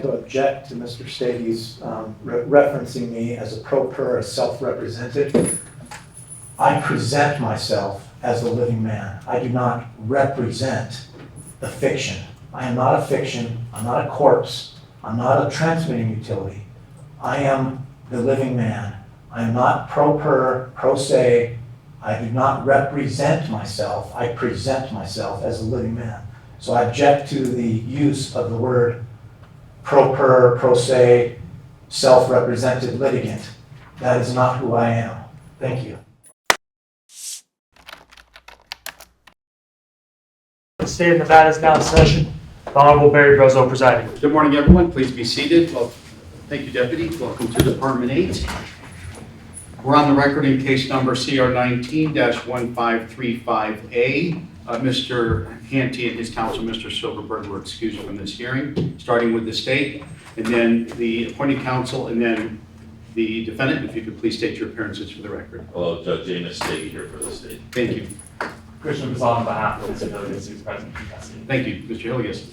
like to object to Mr. Stege's referencing me as a pro per, a self-represented. I present myself as a living man. I do not represent the fiction. I am not a fiction. I'm not a corpse. I'm not a transmitting utility. I am the living man. I am not pro per, pro se. I do not represent myself. I present myself as a living man. So I object to the use of the word pro per, pro se, self-represented litigant. That is not who I am. Thank you. The state of Nevada is now in session. The Honorable Barry Breslow presiding. Good morning, everyone. Please be seated. Well, thank you, Deputy. Welcome to Department 8. We're on the record in case number CR 19-1535A. Mr. Hanty and his counsel, Mr. Silverberg, were excused from this hearing, starting with the state, and then the appointed counsel, and then the defendant. If you could please state your appearances for the record. Hello, Judge Amos, Stege here for the state. Thank you. Krishan is on behalf of Mr. Hillygus, who's present in custody. Thank you, Mr. Hillygus.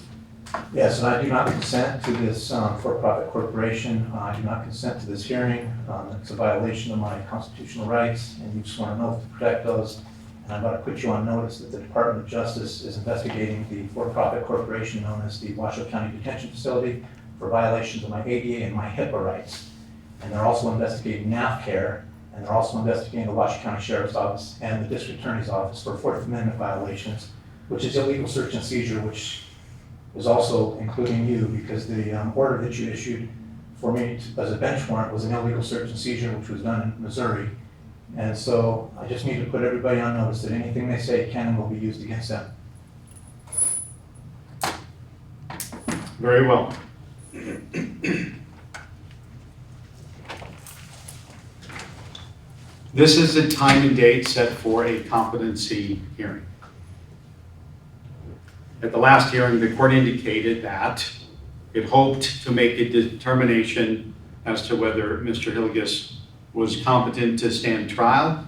Yes, and I do not consent to this for-profit corporation. I do not consent to this hearing. It's a violation of my constitutional rights, and you sworn an oath to protect those. And I'm about to put you on notice that the Department of Justice is investigating the for-profit corporation known as the Washoe County Detention Facility for violations of my ADA and my HIPAA rights. And they're also investigating NAFCARE, and they're also investigating the Washoe County Sheriff's Office and the District Attorney's Office for Fourth Amendment violations, which is illegal search and seizure, which is also including you, because the order that you issued for me as a bench warrant was an illegal search and seizure, which was done in Missouri. And so I just need to put everybody on notice that anything they say can and will be used against them. Very well. This is the time and date set for a competency hearing. At the last hearing, the court indicated that it hoped to make a determination as to whether Mr. Hillygus was competent to stand trial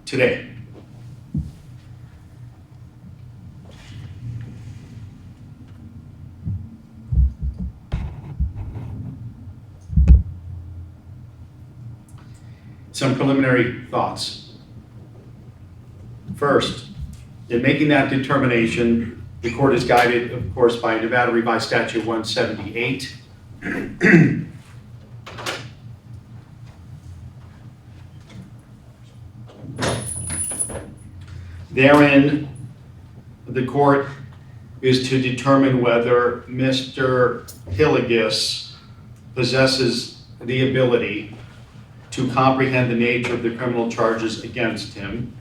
today. Some preliminary thoughts. First, in making that determination, the court is guided, of course, by Nevada Revised Statute 178. Therein, the court is to determine whether Mr. Hillygus possesses the ability to comprehend the nature of the criminal charges against him,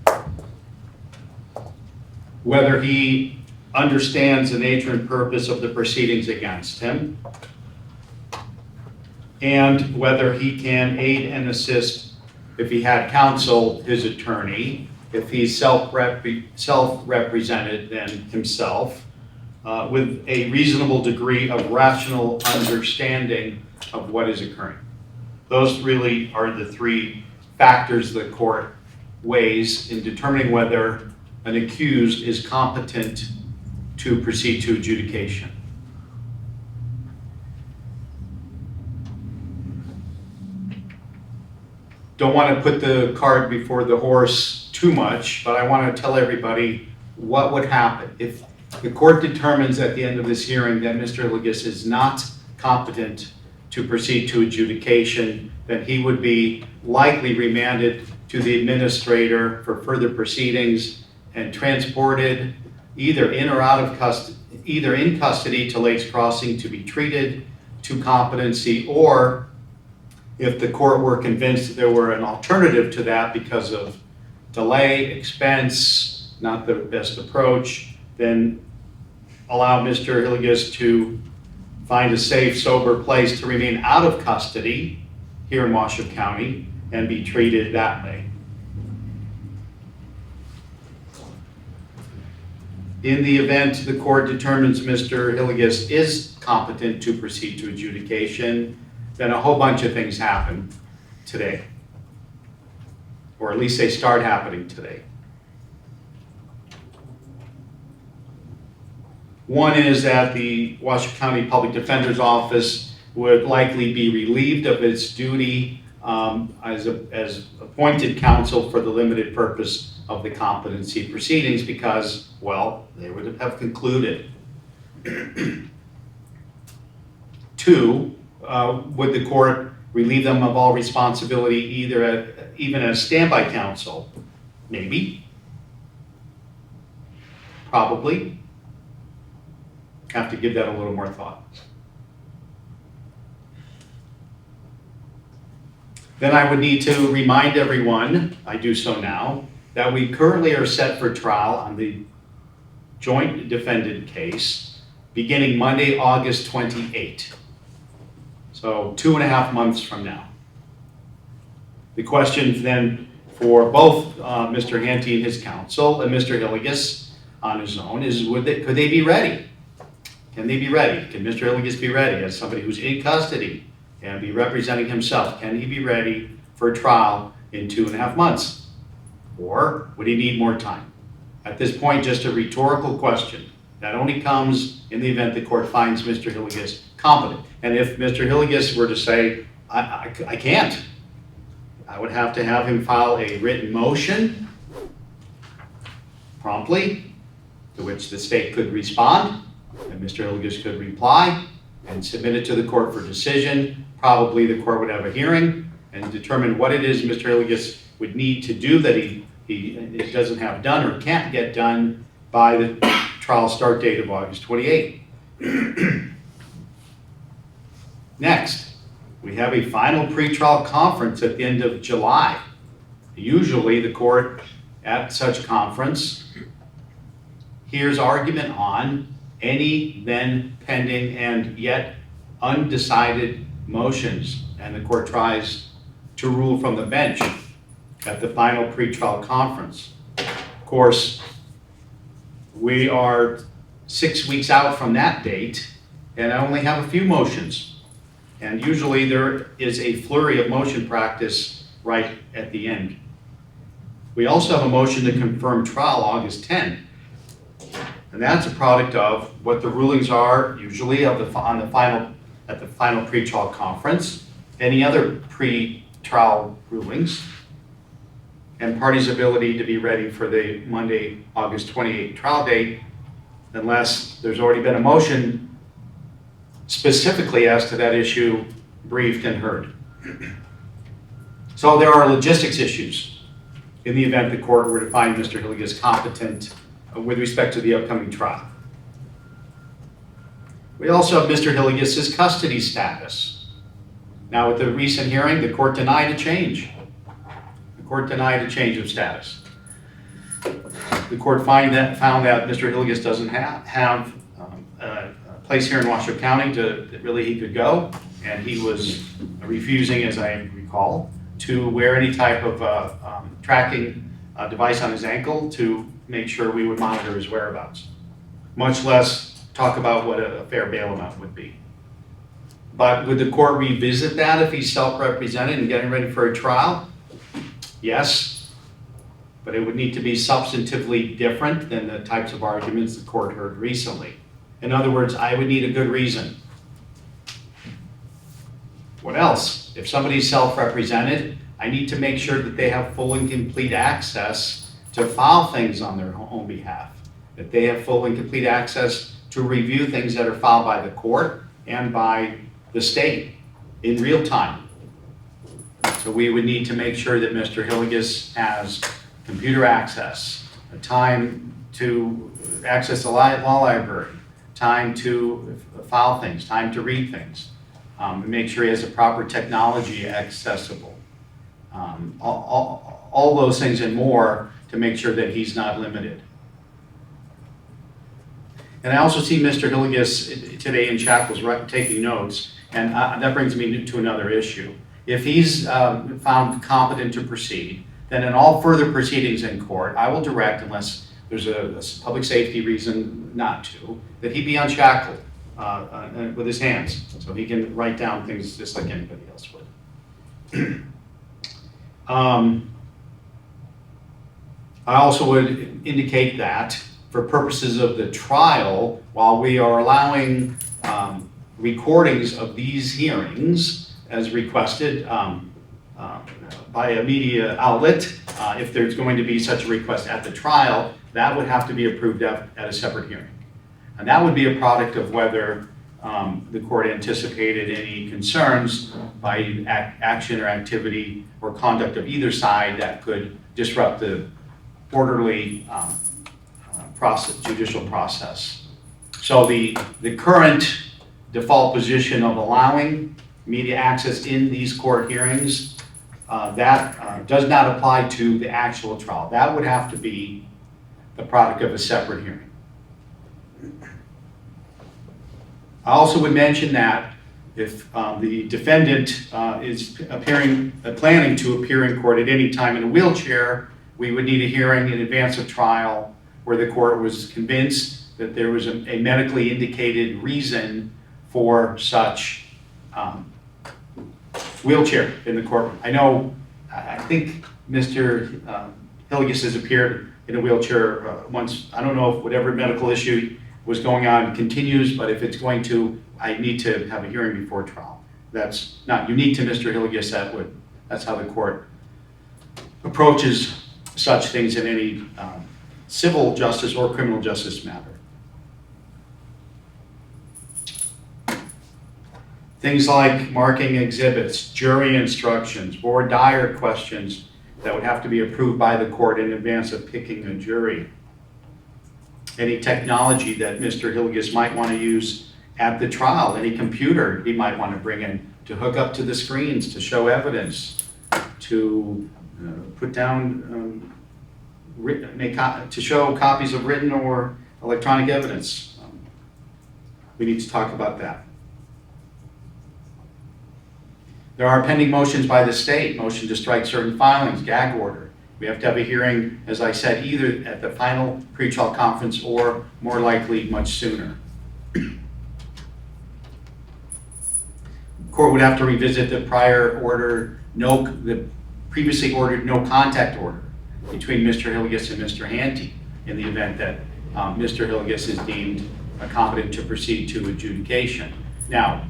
whether he understands the nature and purpose of the proceedings against him, and whether he can aid and assist, if he had counsel, his attorney, if he's self-represented than himself, with a reasonable degree of rational understanding of what is occurring. Those really are the three factors the court weighs in determining whether an accused is competent to proceed to adjudication. Don't want to put the cart before the horse too much, but I want to tell everybody what would happen if the court determines at the end of this hearing that Mr. Hillygus is not competent to proceed to adjudication, then he would be likely remanded to the administrator for further proceedings and transported either in or out of custody, either in custody to Lakes Crossing to be treated to competency, or if the court were convinced that there were an alternative to that because of delay, expense, not the best approach, then allow Mr. Hillygus to find a safe, sober place to remain out of custody here in Washoe County and be treated that way. In the event the court determines Mr. Hillygus is competent to proceed to adjudication, then a whole bunch of things happen today, or at least they start happening today. One is that the Washoe County Public Defender's Office would likely be relieved of its duty as appointed counsel for the limited purpose of the competency proceedings because, well, they would have concluded. Two, would the court relieve them of all responsibility even as standby counsel? Maybe. Probably. Have to give that a little more thought. Then I would need to remind everyone, I do so now, that we currently are set for trial on the joint defendant case beginning Monday, August 28. So 2.5 months from now. The question then for both Mr. Hanty and his counsel and Mr. Hillygus on his own is could they be ready? Can they be ready? Can Mr. Hillygus be ready as somebody who's in custody and be representing himself? Can he be ready for trial in 2.5 months? Or would he need more time? At this point, just a rhetorical question. That only comes in the event the court finds Mr. Hillygus competent. And if Mr. Hillygus were to say, I can't, I would have to have him file a written motion promptly, to which the state could respond, and Mr. Hillygus could reply and submit it to the court for decision. Probably the court would have a hearing and determine what it is Mr. Hillygus would need to do that he doesn't have done or can't get done by the trial start date of August 28. Next, we have a final pretrial conference at the end of July. Usually the court at such conference hears argument on any then pending and yet undecided motions, and the court tries to rule from the bench at the final pretrial conference. Of course, we are 6 weeks out from that date, and I only have a few motions. And usually there is a flurry of motion practice right at the end. We also have a motion to confirm trial August 10. And that's a product of what the rulings are usually at the final pretrial conference, any other pre-trial rulings, and parties' ability to be ready for the Monday, August 28 trial date, unless there's already been a motion specifically as to that issue briefed and heard. So there are logistics issues in the event the court were to find Mr. Hillygus competent with respect to the upcoming trial. We also have Mr. Hillygus' custody status. Now, with the recent hearing, the court denied a change. The court denied a change of status. The court found that Mr. Hillygus doesn't have a place here in Washoe County that really he could go, and he was refusing, as I recall, to wear any type of tracking device on his ankle to make sure we would monitor his whereabouts, much less talk about what a fair bail amount would be. But would the court revisit that if he's self-represented and getting ready for a trial? Yes, but it would need to be substantively different than the types of arguments the court heard recently. In other words, I would need a good reason. What else? If somebody's self-represented, I need to make sure that they have full and complete access to file things on their own behalf, that they have full and complete access to review things that are filed by the court and by the state in real time. So we would need to make sure that Mr. Hillygus has computer access, time to access the law library, time to file things, time to read things, make sure he has the proper technology accessible. All those things and more to make sure that he's not limited. And I also see Mr. Hillygus today in chapels taking notes, and that brings me to another issue. If he's found competent to proceed, then in all further proceedings in court, I will direct, unless there's a public safety reason not to, that he be unshackled with his hands, so he can write down things just like anybody else would. I also would indicate that for purposes of the trial, while we are allowing recordings of these hearings as requested by a media outlet, if there's going to be such a request at the trial, that would have to be approved at a separate hearing. And that would be a product of whether the court anticipated any concerns by action or activity or conduct of either side that could disrupt the orderly judicial process. So the current default position of allowing media access in these court hearings, that does not apply to the actual trial. That would have to be the product of a separate hearing. I also would mention that if the defendant is planning to appear in court at any time in a wheelchair, we would need a hearing in advance of trial where the court was convinced that there was a medically indicated reason for such wheelchair in the courtroom. I think Mr. Hillygus has appeared in a wheelchair once. I don't know if whatever medical issue was going on continues, but if it's going to, I need to have a hearing before trial. That's not unique to Mr. Hillygus. That's how the court approaches such things in any civil justice or criminal justice matter. Things like marking exhibits, jury instructions, voir dire questions that would have to be approved by the court in advance of picking a jury. Any technology that Mr. Hillygus might want to use at the trial, any computer he might want to bring in to hook up to the screens, to show evidence, to put down, to show copies of written or electronic evidence. We need to talk about that. There are pending motions by the state, motion to strike certain filings, gag order. We have to have a hearing, as I said, either at the final pretrial conference or more likely much sooner. Court would have to revisit the prior order, the previously ordered no contact order between Mr. Hillygus and Mr. Hanty in the event that Mr. Hillygus is deemed competent to proceed to adjudication. Now,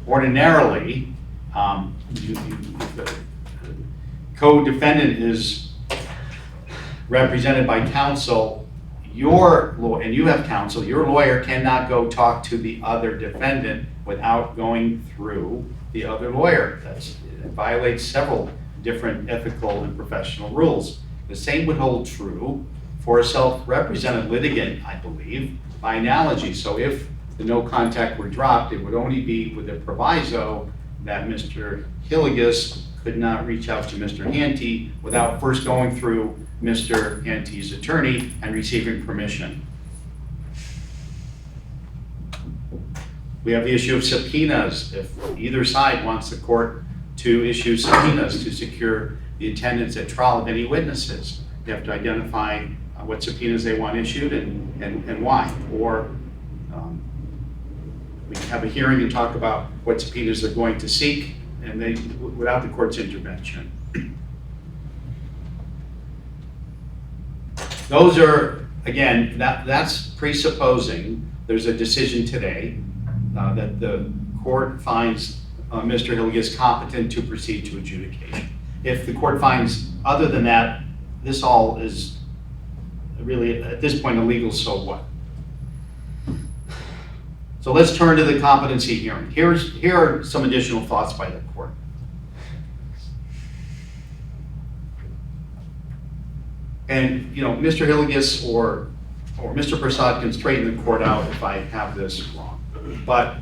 ordinarily, the co-defendant is represented by counsel, and you have counsel, your lawyer cannot go talk to the other defendant without going through the other lawyer. It violates several different ethical and professional rules. The same would hold true for a self-represented litigant, I believe, by analogy. So if the no contact were dropped, it would only be with a proviso that Mr. Hillygus could not reach out to Mr. Hanty without first going through Mr. Hanty's attorney and receiving permission. We have the issue of subpoenas. If either side wants the court to issue subpoenas to secure the attendance at trial of any witnesses, they have to identify what subpoenas they want issued and why. Or we can have a hearing and talk about what subpoenas they're going to seek and without the court's intervention. Those are, again, that's presupposing there's a decision today that the court finds Mr. Hillygus competent to proceed to adjudication. If the court finds other than that, this all is really, at this point, illegal, so what? So let's turn to the competency hearing. Here are some additional thoughts by the court. And Mr. Hillygus or Mr. Prasad can straighten the court out if I have this wrong. But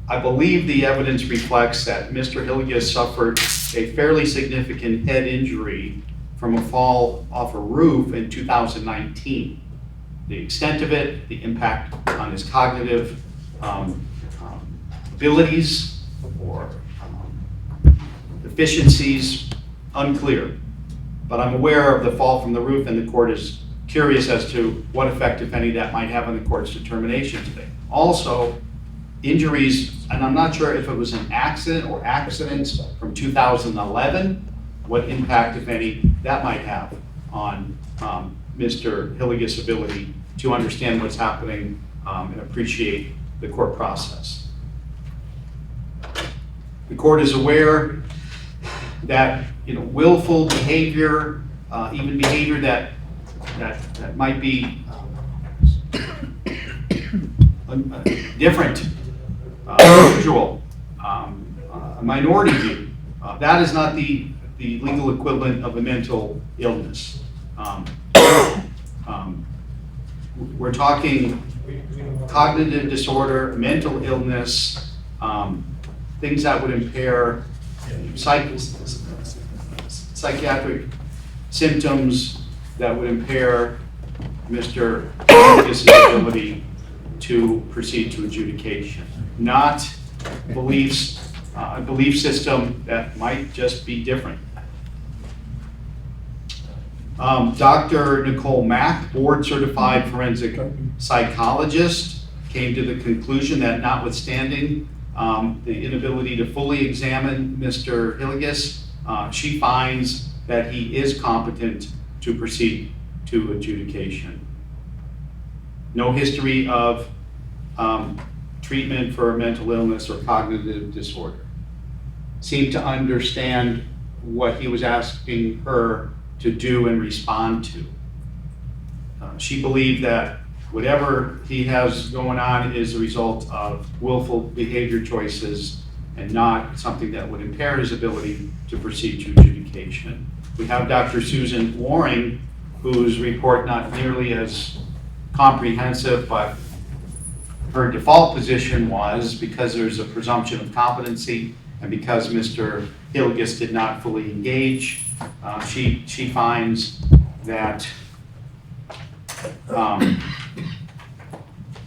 I believe the evidence reflects that Mr. Hillygus suffered a fairly significant head injury from a fall off a roof in 2019. The extent of it, the impact on his cognitive abilities or deficiencies, unclear. But I'm aware of the fall from the roof, and the court is curious as to what effect, if any, that might have on the court's determination today. Also, injuries, and I'm not sure if it was an accident or accidents from 2011, what impact, if any, that might have on Mr. Hillygus' ability to understand what's happening and appreciate the court process. The court is aware that willful behavior, even behavior that might be different, unusual, a minority view. That is not the legal equivalent of a mental illness. We're talking cognitive disorder, mental illness, things that would impair psychiatric symptoms that would impair Mr. Hillygus' ability to proceed to adjudication, not beliefs, a belief system that might just be different. Dr. Nicole Mack, board-certified forensic psychologist, came to the conclusion that notwithstanding the inability to fully examine Mr. Hillygus, she finds that he is competent to proceed to adjudication. No history of treatment for mental illness or cognitive disorder. Seemed to understand what he was asking her to do and respond to. She believed that whatever he has going on is a result of willful behavior choices and not something that would impair his ability to proceed to adjudication. We have Dr. Susan Waring, whose report not nearly as comprehensive, but her default position was, because there's a presumption of competency and because Mr. Hillygus did not fully engage, she finds that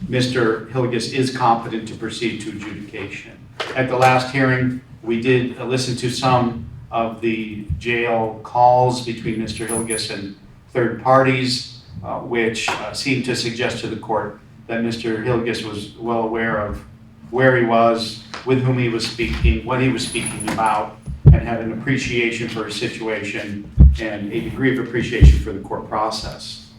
Mr. Hillygus is competent to proceed to adjudication. At the last hearing, we did listen to some of the jail calls between Mr. Hillygus and third parties, which seemed to suggest to the court that Mr. Hillygus was well aware of where he was, with whom he was speaking, what he was speaking about, and had an appreciation for his situation and a degree of appreciation for the court process.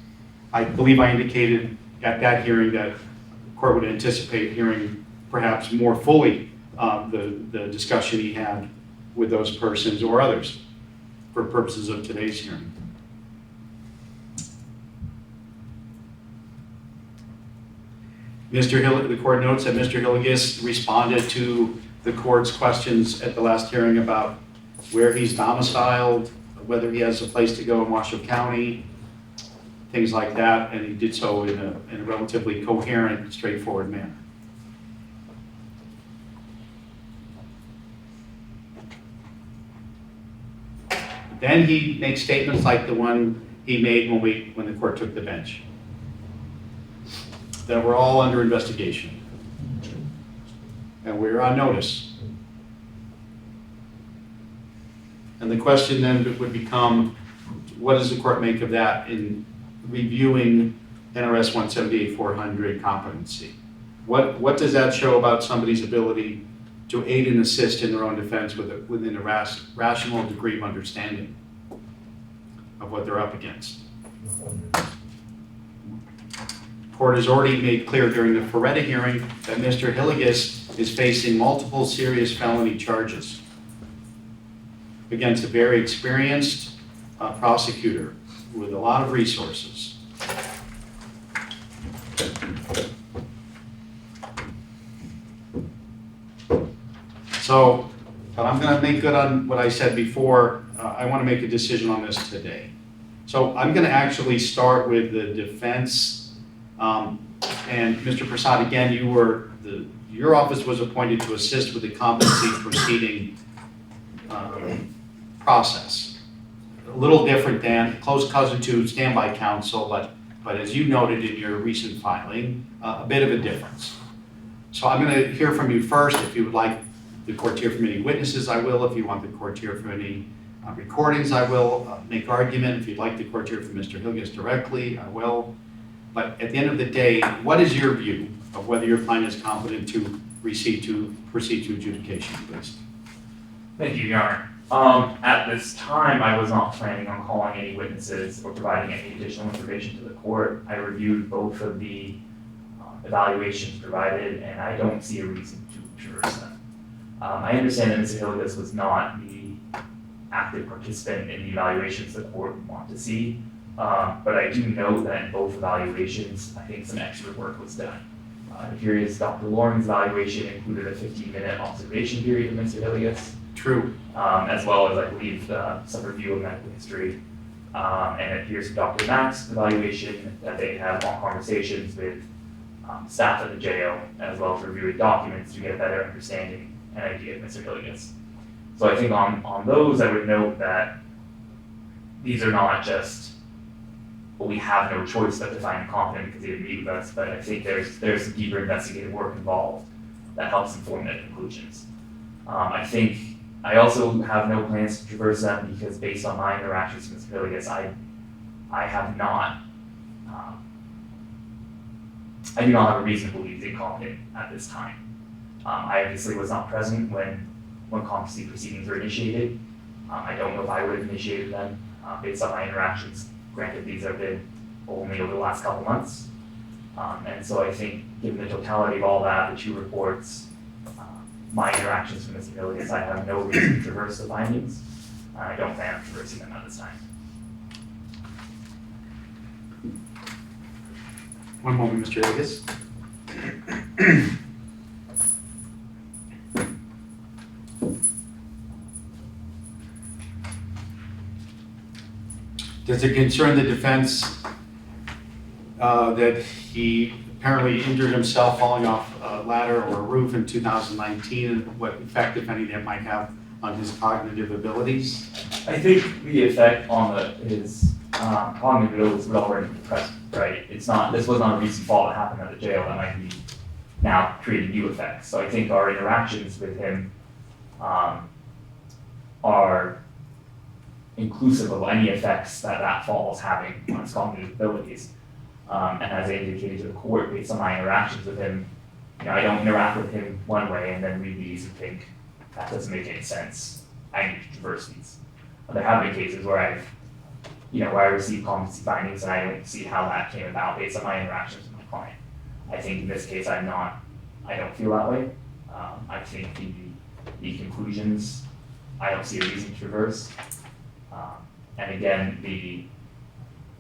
I believe I indicated at that hearing that the court would anticipate hearing perhaps more fully the discussion he had with those persons or others for purposes of today's hearing. The court notes that Mr. Hillygus responded to the court's questions at the last hearing about where he's domiciled, whether he has a place to go in Washoe County, things like that, and he did so in a relatively coherent, straightforward manner. Then he makes statements like the one he made when the court took the bench, that we're all under investigation and we're on notice. And the question then would become, what does the court make of that in reviewing NRS 178-400 competency? What does that show about somebody's ability to aid and assist in their own defense within a rational degree of understanding of what they're up against? Court has already made clear during the Ferretta hearing that Mr. Hillygus is facing multiple serious felony charges against a very experienced prosecutor with a lot of resources. So, but I'm going to make good on what I said before. I want to make a decision on this today. So I'm going to actually start with the defense. And Mr. Prasad, again, your office was appointed to assist with the competency proceeding process. A little different than close cousin to standby counsel, but as you noted in your recent filing, a bit of a difference. So I'm going to hear from you first. If you would like the court to hear from any witnesses, I will. If you want the court to hear from any recordings, I will make argument. If you'd like the court to hear from Mr. Hillygus directly, I will. But at the end of the day, what is your view of whether your client is competent to proceed to adjudication, please? Thank you, Your Honor. At this time, I was not planning on calling any witnesses or providing any additional information to the court. I reviewed both of the evaluations provided, and I don't see a reason to traverse them. I understand that Mr. Hillygus was not the active participant in the evaluations the court would want to see, but I do know that in both evaluations, I think some extra work was done. It appears Dr. Lauren's evaluation included a 15-minute observation period of Mr. Hillygus, True. as well as, I believe, some review of medical history. And it appears from Dr. Mack's evaluation that they had long conversations with staff at the jail, as well as reviewing documents to get a better understanding and idea of Mr. Hillygus. So I think on those, I would note that these are not just, well, we have no choice but to find him competent because he didn't meet with us, but I think there's some deeper investigative work involved that helps inform their conclusions. I think I also have no plans to traverse them because based on my interactions with Mr. Hillygus, I have not, I do not have a reason to believe he's incompetent at this time. I obviously was not present when competency proceedings were initiated. I don't know if I would have initiated them based on my interactions. Granted, these have been only over the last couple months. And so I think given the totality of all that, the two reports, my interactions with Mr. Hillygus, I have no reason to traverse the findings. I don't plan on traversing them at this time. One moment, Mr. Hillygus. Does it concern the defense that he apparently injured himself falling off a ladder or a roof in 2019, and what effect, if any, that might have on his cognitive abilities? I think the effect on his cognitive abilities would already be present, right? This was not a recent fall that happened at the jail that might be now creating new effects. So I think our interactions with him are inclusive of any effects that fall is having on his cognitive abilities. And as I indicated to the court, based on my interactions with him, I don't interact with him one way and then read these and think, that doesn't make any sense. I need to traverse these. There have been cases where where I received competency findings and I don't see how that came about based on my interactions with my client. I think in this case, I don't feel that way. I think the conclusions, I don't see a reason to traverse. And again, the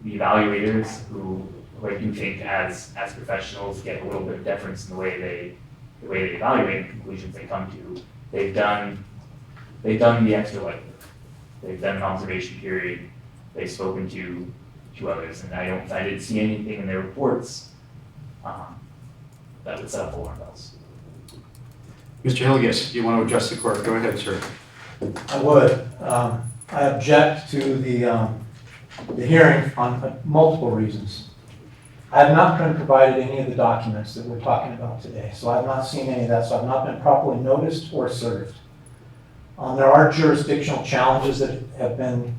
evaluators who I do think as professionals get a little bit of deference in the way they evaluate the conclusions they come to. They've done the extra legwork. They've done an observation period. They've spoken to others, and I didn't see anything in their reports that would set up alarm bells. Mr. Hillygus, do you want to address the court? Go ahead, sir. I would. I object to the hearing on multiple reasons. I have not been provided any of the documents that we're talking about today, so I have not seen any of that, so I've not been properly noticed or served. There are jurisdictional challenges that have been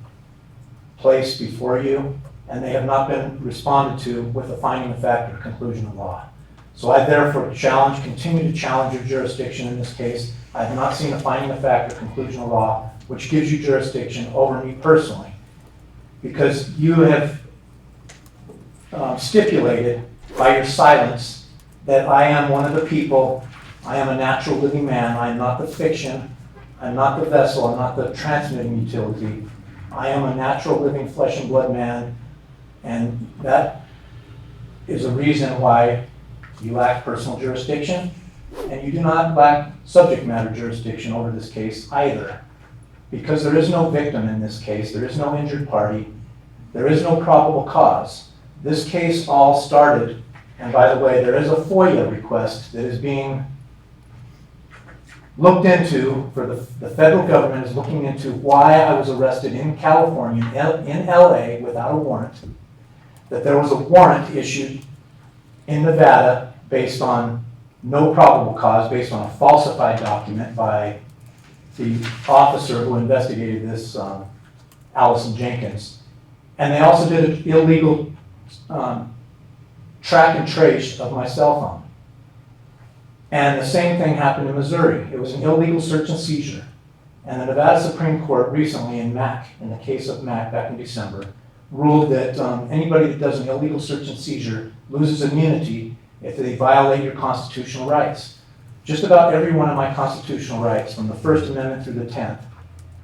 placed before you, and they have not been responded to with a finding of fact or conclusion of law. So I therefore continue to challenge your jurisdiction in this case. I have not seen a finding of fact or conclusion of law which gives you jurisdiction over me personally, because you have stipulated by your silence that I am one of the people, I am a natural living man, I am not the fiction, I'm not the vessel, I'm not the transmitting utility. I am a natural living flesh and blood man, and that is a reason why you lack personal jurisdiction, and you do not lack subject matter jurisdiction over this case either. Because there is no victim in this case, there is no injured party, there is no probable cause. This case all started, and by the way, there is a FOIA request that is being looked into, for the federal government is looking into why I was arrested in California, in LA, without a warrant. That there was a warrant issued in Nevada based on no probable cause, based on a falsified document by the officer who investigated this, Allison Jenkins. And they also did an illegal track and trace of my cell phone. And the same thing happened in Missouri. It was an illegal search and seizure. And the Nevada Supreme Court recently in Mack, in the case of Mack back in December, ruled that anybody that does an illegal search and seizure loses immunity if they violate your constitutional rights. Just about every one of my constitutional rights, from the First Amendment through the 10th,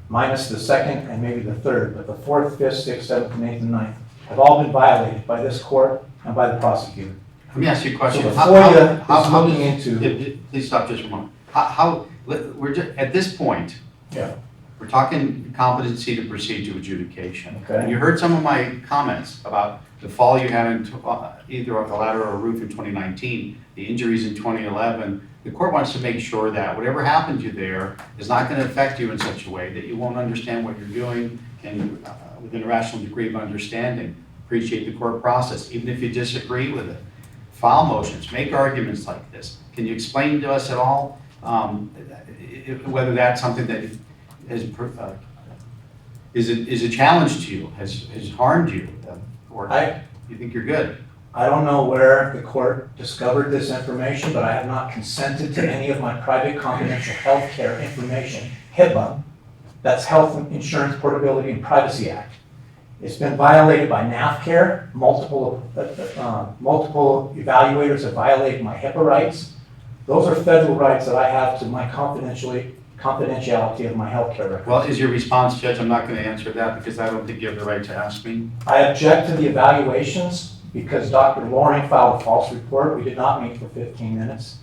minus the second and maybe the third, but the 4th, 5th, 6th, 7th, and 8th, and 9th, have all been violated by this court and by the prosecutor. Let me ask you a question. So the FOIA is looking into. Please stop just for a moment. We're just, at this point, Yeah. we're talking competency to proceed to adjudication. Okay. And you heard some of my comments about the fall you had in either of the ladder or roof in 2019, the injuries in 2011. The court wants to make sure that whatever happened to you there is not going to affect you in such a way that you won't understand what you're doing and within a rational degree of understanding. Appreciate the court process, even if you disagree with it. File motions, make arguments like this. Can you explain to us at all whether that's something that is a challenge to you, has harmed you, or you think you're good? I don't know where the court discovered this information, but I have not consented to any of my private confidential health care information, HIPAA, that's Health Insurance Portability and Privacy Act. It's been violated by NAFCare. Multiple evaluators have violated my HIPAA rights. Those are federal rights that I have to my confidentiality of my health care records. Well, is your response, Judge? I'm not going to answer that because I don't think you have the right to ask me. I object to the evaluations because Dr. Loring filed a false report. We did not meet for 15 minutes.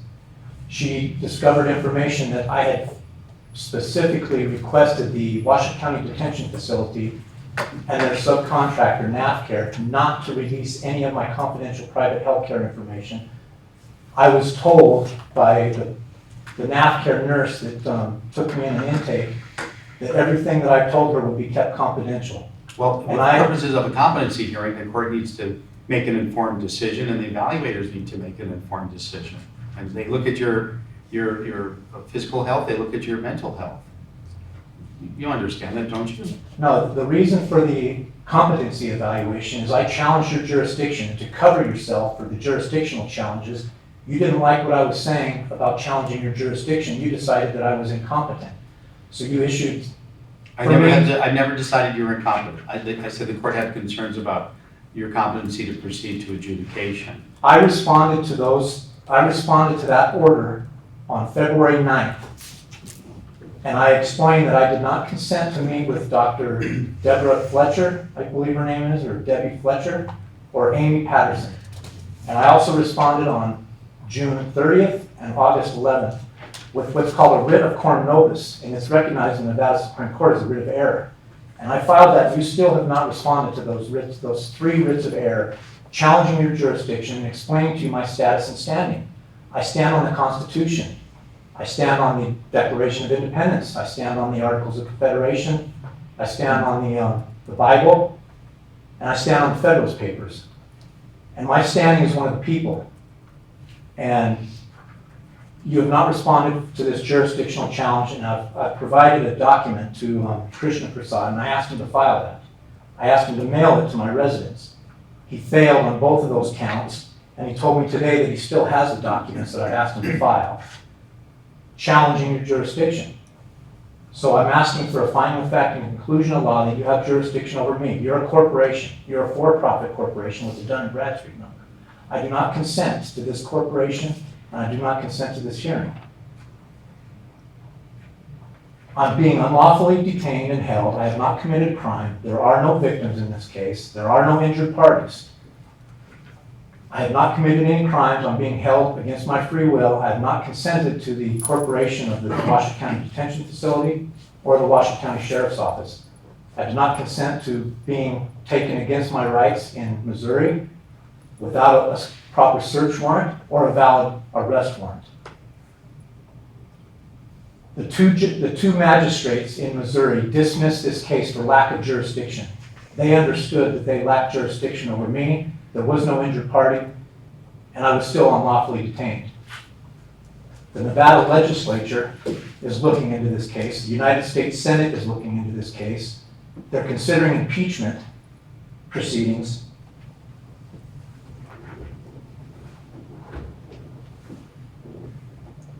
She discovered information that I had specifically requested the Washington County Detention Facility and their subcontractor, NAFCare, not to release any of my confidential private health care information. I was told by the NAFCare nurse that took me in an intake that everything that I told her would be kept confidential. Well, for purposes of a competency hearing, the court needs to make an informed decision, and the evaluators need to make an informed decision. And they look at your physical health, they look at your mental health. You understand that, don't you? No, the reason for the competency evaluation is I challenged your jurisdiction. To cover yourself for the jurisdictional challenges, you didn't like what I was saying about challenging your jurisdiction. You decided that I was incompetent. So you issued... I never decided you were incompetent. I said the court had concerns about your competency to proceed to adjudication. I responded to that order on February 9th. And I explained that I did not consent to meet with Dr. Deborah Fletcher, I believe her name is, or Debbie Fletcher, or Amy Patterson. And I also responded on June 30th and August 11th with what's called a writ of coram nobis, and it's recognized in the Nevada Supreme Court as a writ of error. And I filed that. You still have not responded to those writs, those 3 writs of error, challenging your jurisdiction and explaining to you my status and standing. I stand on the Constitution. I stand on the Declaration of Independence. I stand on the Articles of Confederation. I stand on the Bible. And I stand on the Federalist Papers. And my standing is one of the people. And you have not responded to this jurisdictional challenge, and I've provided a document to Krishan Prasad, and I asked him to file that. I asked him to mail it to my residence. He failed on both of those counts, and he told me today that he still has the documents that I asked him to file, challenging your jurisdiction. So I'm asking for a finding of fact and conclusion of law that you have jurisdiction over me. You're a corporation. You're a for-profit corporation with a Dun & Bradstreet number. I do not consent to this corporation, and I do not consent to this hearing. I'm being unlawfully detained and held. I have not committed a crime. There are no victims in this case. There are no injured parties. I have not committed any crimes. I'm being held against my free will. I have not consented to the corporation of the Washington County Detention Facility or the Washington County Sheriff's Office. I do not consent to being taken against my rights in Missouri without a proper search warrant or a valid arrest warrant. The two magistrates in Missouri dismissed this case for lack of jurisdiction. They understood that they lacked jurisdiction over me. There was no injured party, and I was still unlawfully detained. The Nevada legislature is looking into this case. The United States Senate is looking into this case. They're considering impeachment proceedings.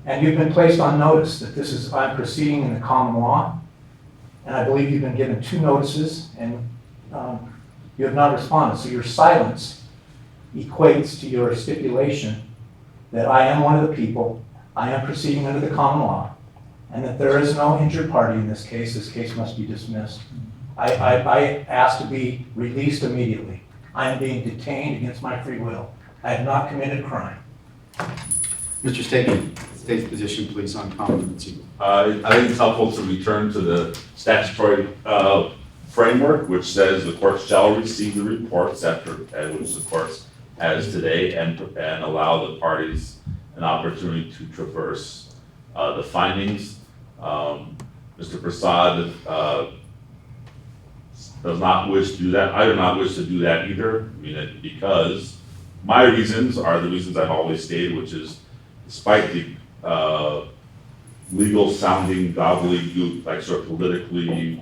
And you've been placed on notice that I'm proceeding in the common law. and I believe you've been given 2 notices, and you have not responded. So your silence equates to your stipulation that I am one of the people, I am proceeding under the common law, and that there is no injured party in this case. This case must be dismissed. I ask to be released immediately. I am being detained against my free will. I have not committed a crime. Mr. Stege, state's position, please, on competency. I think it's helpful to return to the statutory framework, which says the court shall receive the reports which the court has today and allow the parties an opportunity to traverse the findings. Mr. Prasad does not wish to do that. I do not wish to do that either. I mean, because my reasons are the reasons I've always stated, which is despite the legal sounding gobbledygook, like sort of politically,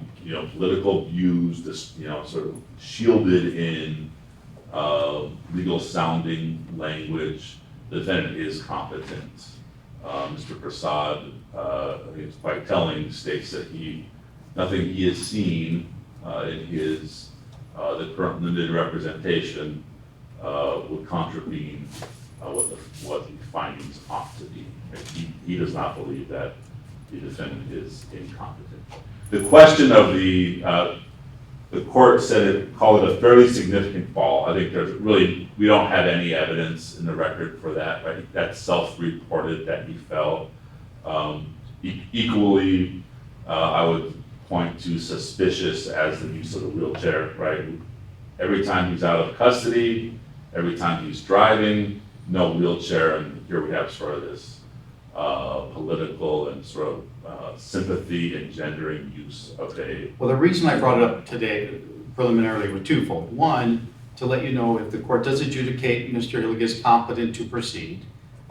political views, this, sort of shielded in legal sounding language, the defendant is competent. Mr. Prasad, I think it's quite telling, states that nothing he has seen in his the current limited representation would contravene what the findings ought to be. He does not believe that the defendant is incompetent. The question of the court called it a fairly significant fall. I think we don't have any evidence in the record for that, right? That's self-reported that he fell. Equally, I would point to suspicious as the use of the wheelchair, right? Every time he's out of custody, every time he's driving, no wheelchair, and here we have sort of this political and sort of sympathy engendering use of a... Well, the reason I brought it up today preliminarily were twofold. One, to let you know if the court does adjudicate Mr. Hillygus competent to proceed,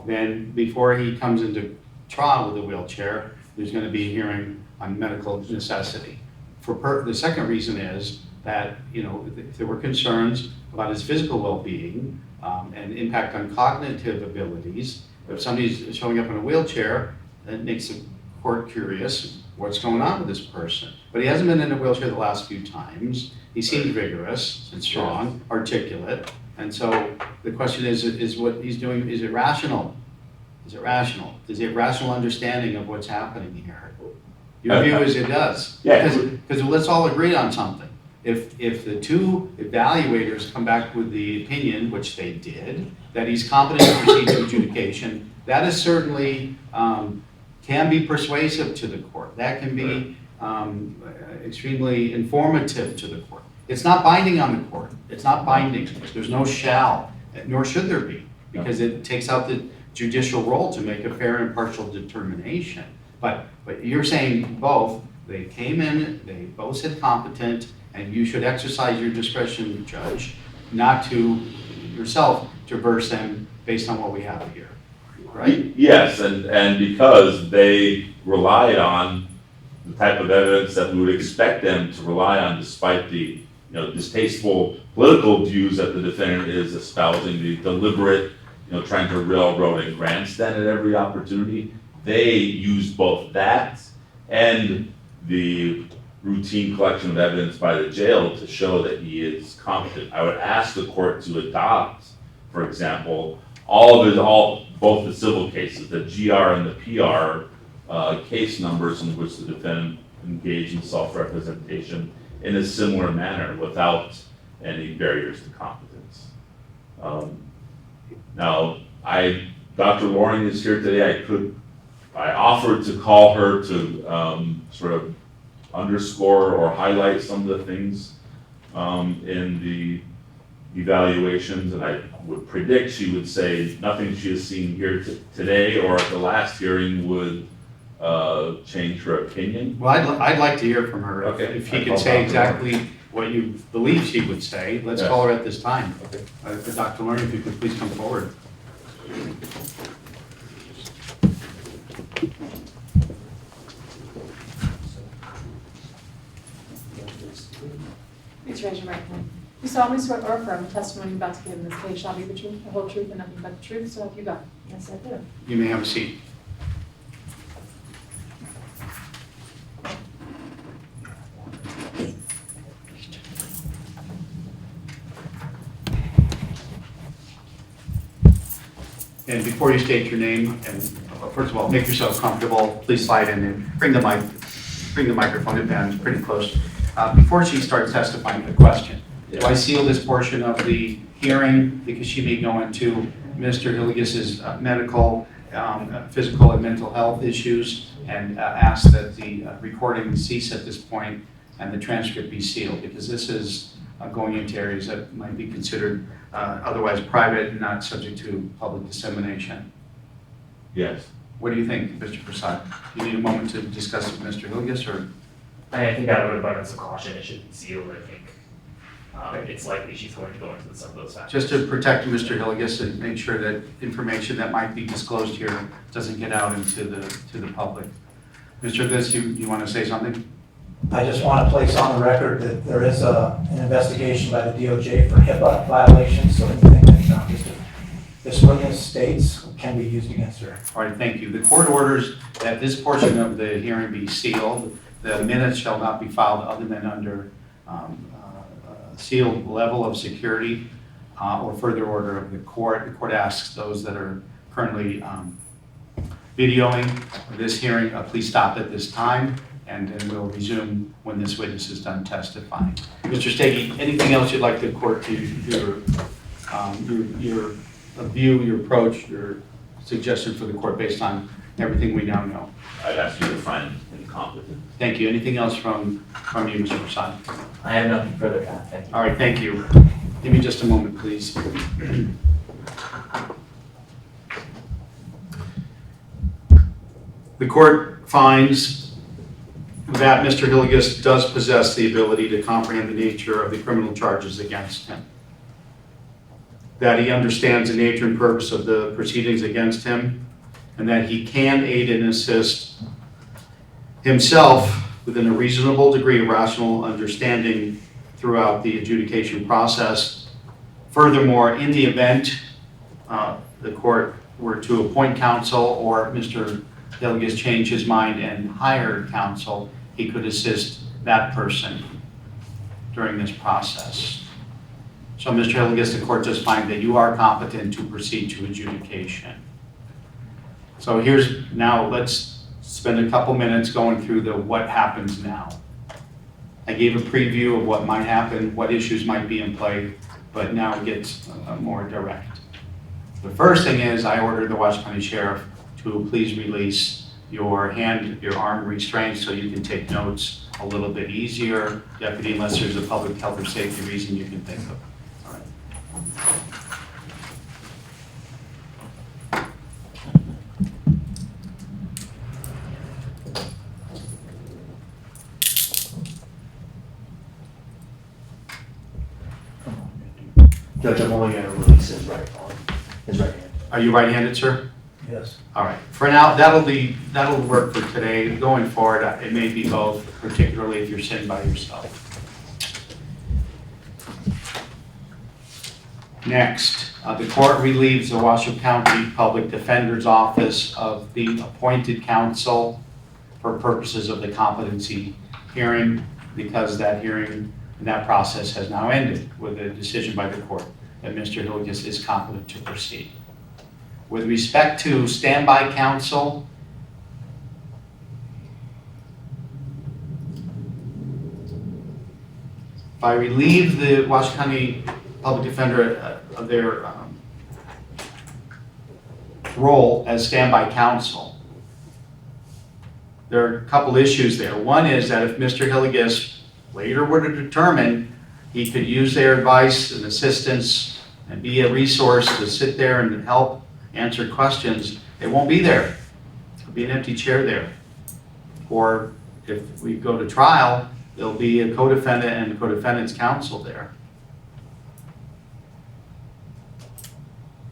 then before he comes into trial with a wheelchair, there's going to be a hearing on medical necessity. The second reason is that, if there were concerns about his physical well-being and impact on cognitive abilities, if somebody's showing up in a wheelchair, that makes the court curious what's going on with this person. But he hasn't been in a wheelchair the last few times. He seems vigorous and strong, articulate. And so the question is what he's doing, is it rational? Is it rational? Is it rational understanding of what's happening here? Your view is it does. Yeah. Because let's all agree on something. If the 2 evaluators come back with the opinion, which they did, that he's competent to proceed to adjudication, that is certainly can be persuasive to the court. That can be extremely informative to the court. It's not binding on the court. It's not binding. There's no shall, nor should there be, because it takes out the judicial role to make a fair and impartial determination. But you're saying both. They came in, they both said competent, and you should exercise your discretion, Judge, not to yourself traverse them based on what we have here, right? Yes, and because they relied on the type of evidence that we would expect them to rely on, despite the distasteful political views that the defendant is espousing, the deliberate, trying to railroad and grandstand at every opportunity. They used both that and the routine collection of evidence by the jail to show that he is competent. I would ask the court to adopt, for example, both the civil cases, the GR and the PR case numbers in which the defendant engaged in self-representation in a similar manner without any barriers to competence. Now, Dr. Loring is here today. I offered to call her to sort of underscore or highlight some of the things in the evaluations, and I would predict she would say nothing she has seen here today or at the last hearing would change her opinion. Well, I'd like to hear from her. Okay. If he could say exactly what you believe she would say. Let's Yes. call her at this time. Okay. Dr. Loring, if you could please come forward. Please raise your right hand. You solemnly swear or affirm the testimony you're about to give in this case shall be the truth, the whole truth, and nothing but the truth, so help you God. Yes, I do. You may have a seat. And before you state your name, and first of all, make yourself comfortable, please slide in and bring the microphone in pretty close. Before she starts testifying to the question, do I seal this portion of the hearing because she may go into Mr. Hillygus' medical, physical and mental health issues, and ask that the recording cease at this point and the transcript be sealed, because this is going into areas that might be considered otherwise private and not subject to public dissemination. Yes. What do you think, Mr. Prasad? Do you need a moment to discuss with Mr. Hillygus, or? I think out of abundance of caution, it should be sealed. I think it's likely she's going to go into some of those factors. Just to protect Mr. Hillygus and make sure that information that might be disclosed here doesn't get out into the public. Mr. Hillygus, you want to say something? I just want to place on the record that there is an investigation by the DOJ for HIPAA violations, so anything that this witness states can be used against her. All right, thank you. The court orders that this portion of the hearing be sealed. The minutes shall not be filed other than under sealed level of security or further order of the court. The court asks those that are currently videoing this hearing, please stop at this time, and then we'll resume when this witness is done testifying. Mr. Stege, anything else you'd like the court to, your view, your approach, your suggestion for the court based on everything we now know? I'd ask you to find incompetent. Thank you. Anything else from you, Mr. Prasad? I have nothing further to add. Thank you. All right, thank you. Give me just a moment, please. The court finds that Mr. Hillygus does possess the ability to comprehend the nature of the criminal charges against him, that he understands the nature and purpose of the proceedings against him, and that he can aid and assist himself within a reasonable degree of rational understanding throughout the adjudication process. Furthermore, in the event the court were to appoint counsel or Mr. Hillygus change his mind and hire counsel, he could assist that person during this process. So, Mr. Hillygus, the court does find that you are competent to proceed to adjudication. So now let's spend a couple minutes going through what happens now. I gave a preview of what might happen, what issues might be in play, but now it gets more direct. The first thing is I order the Washington County Sheriff to please release your arm restraints so you can take notes a little bit easier. Deputy, unless there's a public health or safety reason you can think of. All right. Judge, I'm only going to release his right hand. Are you right-handed, sir? Yes. All right. For now, that'll work for today. Going forward, it may be both, particularly if you're sitting by yourself. Next, the court relieves the Washoe County Public Defender's Office of being appointed counsel for purposes of the competency hearing, because that hearing and that process has now ended with a decision by the court that Mr. Hillygus is competent to proceed. With respect to standby counsel, if I relieve the Washoe County Public Defender of their role as standby counsel, there are a couple issues there. One is that if Mr. Hillygus later were to determine he could use their advice and assistance and be a resource to sit there and help answer questions, it won't be there. There'll be an empty chair there. Or if we go to trial, there'll be a co-defendant and a co-defendant's counsel there.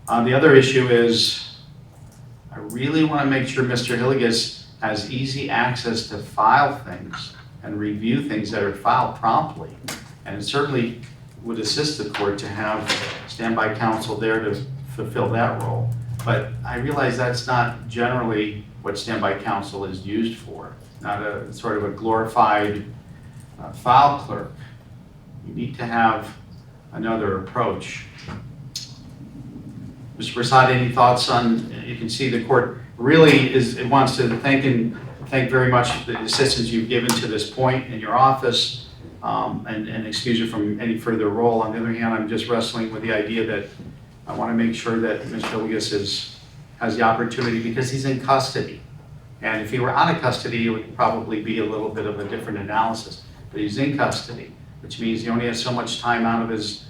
The other issue is I really want to make sure Mr. Hillygus has easy access to file things and review things that are filed promptly. And it certainly would assist the court to have standby counsel there to fulfill that role. But I realize that's not generally what standby counsel is used for, not a sort of a glorified file clerk. You need to have another approach. Mr. Prasad, any thoughts on, you can see the court really it wants to thank very much the assistance you've given to this point in your office, and excuse you from any further role. On the other hand, I'm just wrestling with the idea that I want to make sure that Mr. Hillygus has the opportunity, because he's in custody. And if he were out of custody, it would probably be a little bit of a different analysis. But he's in custody, which means he only has so much time out of his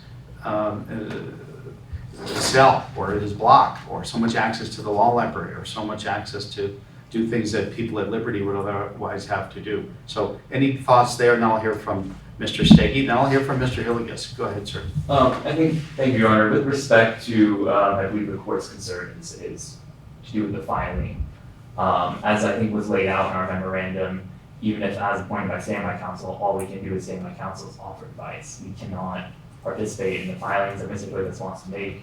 cell or his block, or so much access to the law library, or so much access to do things that people at liberty would otherwise have to do. So any thoughts there? And I'll hear from Mr. Stege, then I'll hear from Mr. Hillygus. Go ahead, sir. Thank you, Your Honor. With respect to, I believe the court's concern is to do with the filing. As I think was laid out in our memorandum, even if as appointed by standby counsel, all we can do as standby counsel is offer advice. We cannot participate in the filings that Mr. Hillygus wants to make,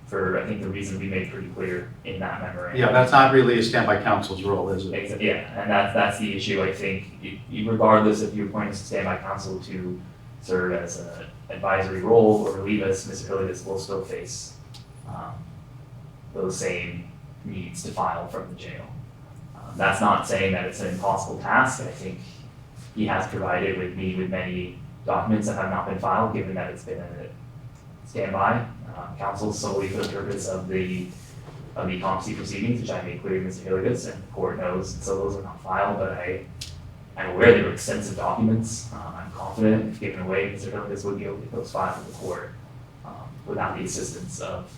for I think the reason we made pretty clear in that memorandum. Yeah, that's not really a standby counsel's role, is it? Yeah, and that's the issue. I think regardless if you appoint us to standby counsel to serve as an advisory role or relieve us, Mr. Hillygus will still face those same needs to file from the jail. That's not saying that it's an impossible task. I think he has provided me with many documents that have not been filed, given that it's been a standby counsel solely for the purpose of the competency proceedings, which I made clear to Mr. Hillygus, and the court knows, and so those are not filed, but I'm aware there were extensive documents. I'm confident if given away, Mr. Hillygus would be able to get those filed with the court without the assistance of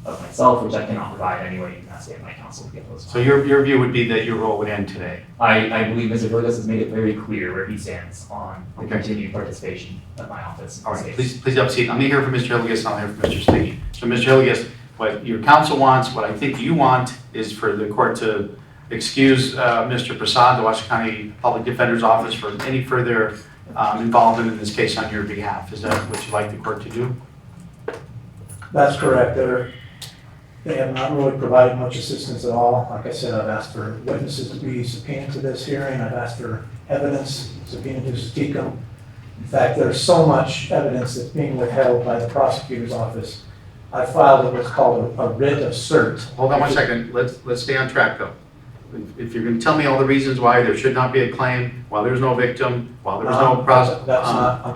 myself, which I cannot provide anyway. You can ask my counsel to get those. So your view would be that your role would end today? I believe Mr. Hillygus has made it very clear where he stands on the continued participation of my office. All right, please have a seat. Let me hear from Mr. Hillygus, and I'll hear from Mr. Stege. So Mr. Hillygus, what your counsel wants, what I think you want, is for the court to excuse Mr. Prasad, the Washington County Public Defender's Office, from any further involvement in this case on your behalf. Is that what you'd like the court to do? That's correct. They have not really provided much assistance at all. Like I said, I've asked for witnesses to be subpoenaed to this hearing. I've asked for evidence subpoenaed to speak them. In fact, there's so much evidence that's being withheld by the prosecutor's office. I filed what's called a writ of cert. Hold on one second. Let's stay on track though. If you're going to tell me all the reasons why there should not be a claim, while there's no victim, while there's no That's not. I'm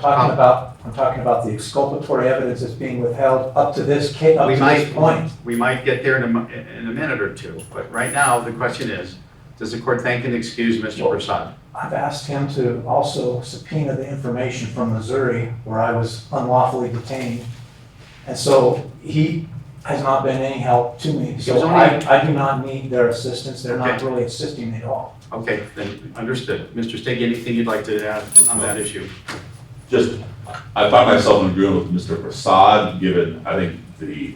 talking about the exculpatory evidence that's being withheld up to this case, up to this point. We might get there in a minute or two, but right now the question is, does the court thank and excuse Mr. Prasad? I've asked him to also subpoena the information from Missouri where I was unlawfully detained. And so he has not been any help to me. So I do not need their assistance. They're not really assisting me at all. Okay, then understood. Mr. Stege, anything you'd like to add on that issue? Just, I find myself in agreement with Mr. Prasad, given, I think, the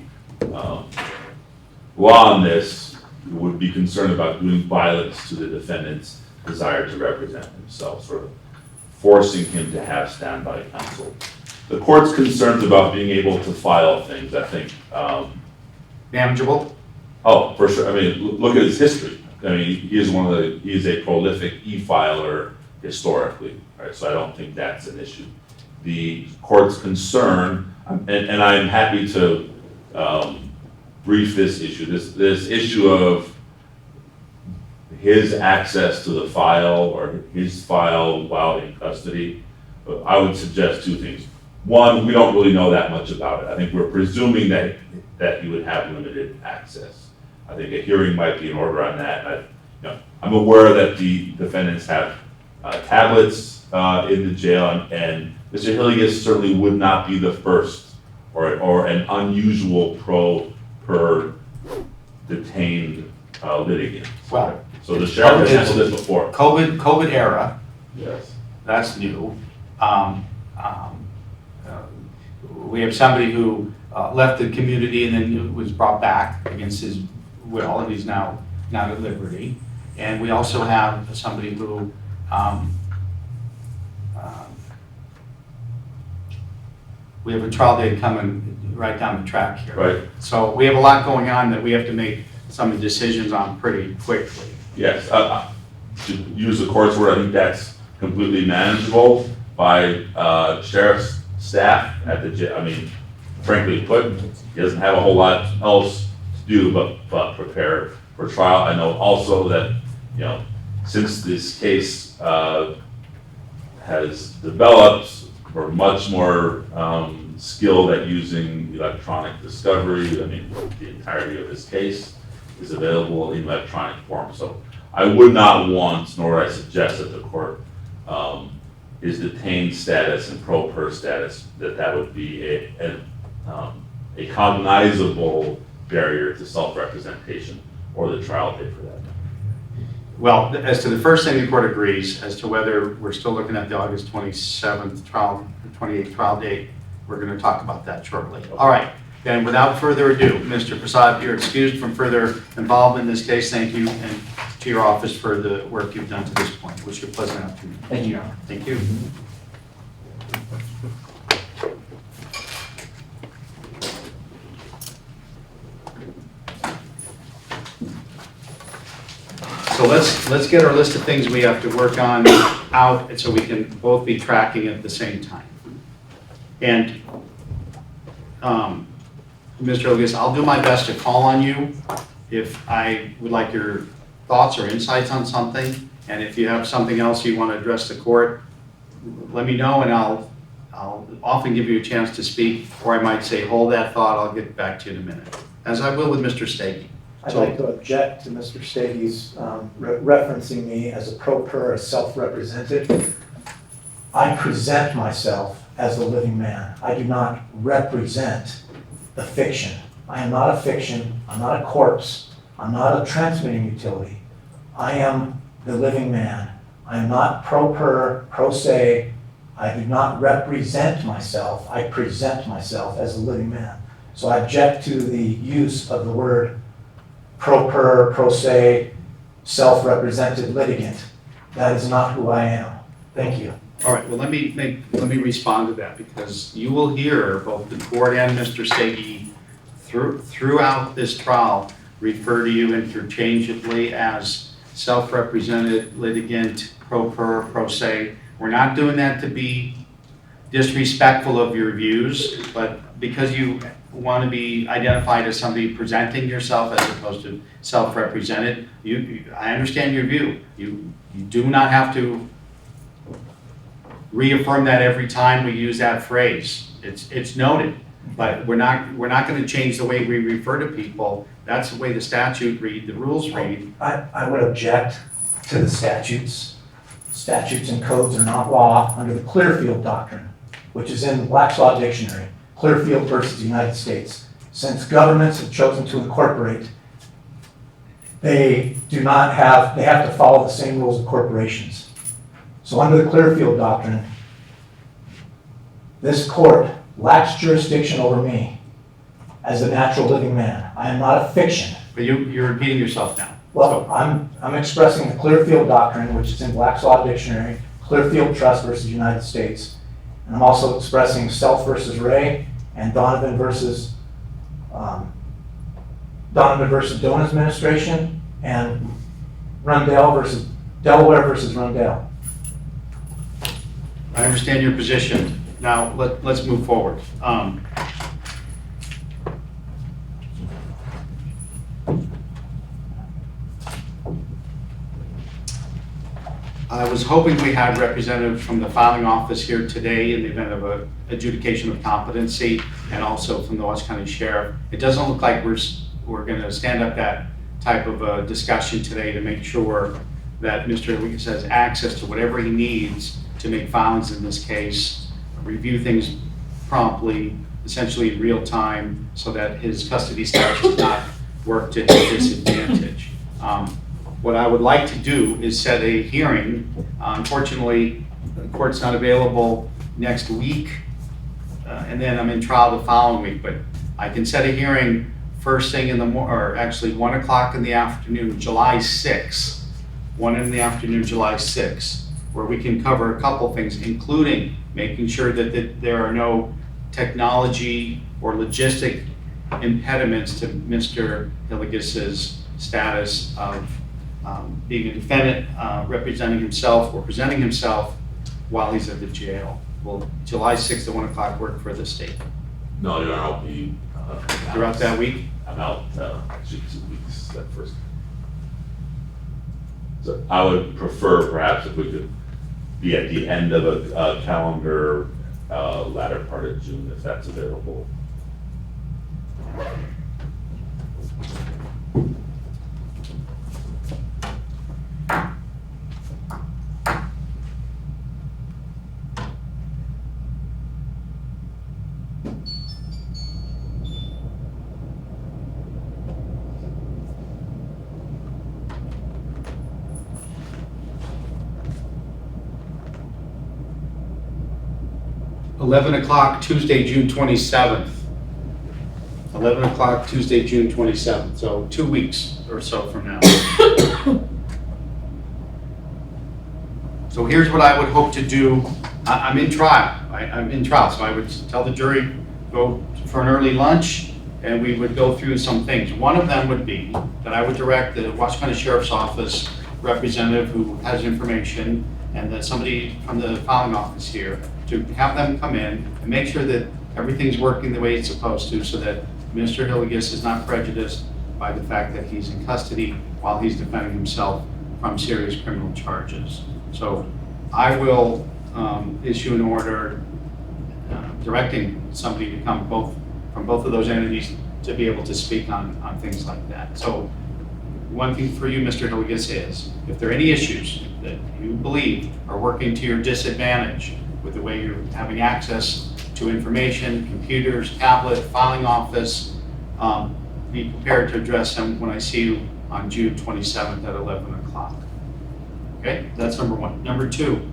law on this would be concerned about doing violence to the defendant's desire to represent himself, sort of forcing him to have standby counsel. The court's concerns about being able to file things, I think. Manageable? Oh, for sure. I mean, look at his history. I mean, he is a prolific e-filer historically, right? So I don't think that's an issue. The court's concern, and I'm happy to brief this issue, this issue of his access to the file or his file while in custody. I would suggest two things. One, we don't really know that much about it. I think we're presuming that he would have limited access. I think a hearing might be in order on that. I'm aware that the defendants have tablets in the jail, and Mr. Hillygus certainly would not be the first or an unusual per detained litigant. Well, so the sheriff has handled this before. COVID era. Yes. That's new. We have somebody who left the community and then was brought back against his will, and he's now at liberty. And we also have somebody who we have a trial date coming right down the track here. Right. So we have a lot going on that we have to make some decisions on pretty quickly. Yes. To use the court's word, I think that's completely manageable by sheriff's staff at the jail. I mean, frankly put, he doesn't have a whole lot else to do but prepare for trial. I know also that, you know, since this case has developed, we're much more skilled at using electronic discovery. I mean, the entirety of this case is available in electronic form. So I would not want, nor would I suggest that the court is detained status and pro per status, that would be a cognizable barrier to self-representation or the trial date for that. Well, as to the first thing, the court agrees as to whether we're still looking at the August 27th trial, 28th trial date. We're going to talk about that shortly. All right, then without further ado, Mr. Prasad, you're excused from further involvement in this case. Thank you, and to your office for the work you've done to this point. Wish you a pleasant afternoon. Thank you, Your Honor. Thank you. So let's get our list of things we have to work on out, and so we can both be tracking at the same time. And Mr. Hillygus, I'll do my best to call on you if I would like your thoughts or insights on something. And if you have something else you want to address the court, let me know, and I'll often give you a chance to speak, or I might say, hold that thought, I'll get back to you in a minute, as I will with Mr. Stege. I'd like to object to Mr. Stege's referencing me as a pro per, as self-represented. I present myself as the living man. I do not represent the fiction. I am not a fiction. I'm not a corpse. I'm not a transmitting utility. I am the living man. I am not pro per, pro se. I do not represent myself. I present myself as the living man. So I object to the use of the word pro per, pro se, self-represented litigant. That is not who I am. Thank you. All right, well, let me respond to that, because you will hear both the court and Mr. Stege throughout this trial refer to you interchangeably as self-represented litigant, pro per, pro se. We're not doing that to be disrespectful of your views, but because you want to be identified as somebody presenting yourself as opposed to self-represented, I understand your view. You do not have to reaffirm that every time we use that phrase. It's noted, but we're not going to change the way we refer to people. That's the way the statute read, the rules read. I would object to the statutes. Statutes and codes are not law under the Clearfield Doctrine, which is in Black's Law Dictionary. Clearfield versus the United States. Since governments have chosen to incorporate, they have to follow the same rules of corporations. So under the Clearfield Doctrine, this court lacks jurisdiction over me as a natural living man. I am not a fiction. But you're repeating yourself now. Well, I'm expressing the Clearfield Doctrine, which is in Black's Law Dictionary, Clearfield Trust versus United States. And I'm also expressing Self versus Ray and Donovan versus Doan Administration and Rundell versus Delaware versus Rundell. I understand your position. Now, let's move forward. I was hoping we had representatives from the filing office here today in the event of an adjudication of competency, and also from the West County Sheriff. It doesn't look like we're going to stand up that type of a discussion today to make sure that Mr. Hillygus has access to whatever he needs to make filings in this case, review things promptly, essentially in real time, so that his custody status does not work to his disadvantage. What I would like to do is set a hearing. Unfortunately, the court's not available next week, and then I'm in trial the following week, but I can set a hearing first thing in the morning, or actually 1 o'clock in the afternoon, July 6th, 1 in the afternoon, July 6th, where we can cover a couple things, including making sure that there are no technology or logistic impediments to Mr. Hillygus's status of being a defendant, representing himself or presenting himself while he's at the jail. Will July 6th at 1 o'clock work for the state? No, Your Honor, I'll be. throughout that week? I'm out, actually 2 weeks, that first. So I would prefer perhaps if we could be at the end of a calendar, latter part of June, if that's available. 11 o'clock Tuesday, June 27th. 11 o'clock Tuesday, June 27th, so 2 weeks or so from now. So here's what I would hope to do. I'm in trial. I'm in trial, so I would tell the jury, go for an early lunch, and we would go through some things. One of them would be that I would direct the Washington County Sheriff's Office representative who has information, and that somebody from the filing office here, to have them come in and make sure that everything's working the way it's supposed to, so that Mr. Hillygus is not prejudiced by the fact that he's in custody while he's defending himself from serious criminal charges. So I will issue an order directing somebody to come from both of those entities to be able to speak on things like that. So one thing for you, Mr. Hillygus, is if there are any issues that you believe are working to your disadvantage with the way you're having access to information, computers, tablet, filing office, be prepared to address them when I see you on June 27th at 11 o'clock. Okay, that's number one. Number two,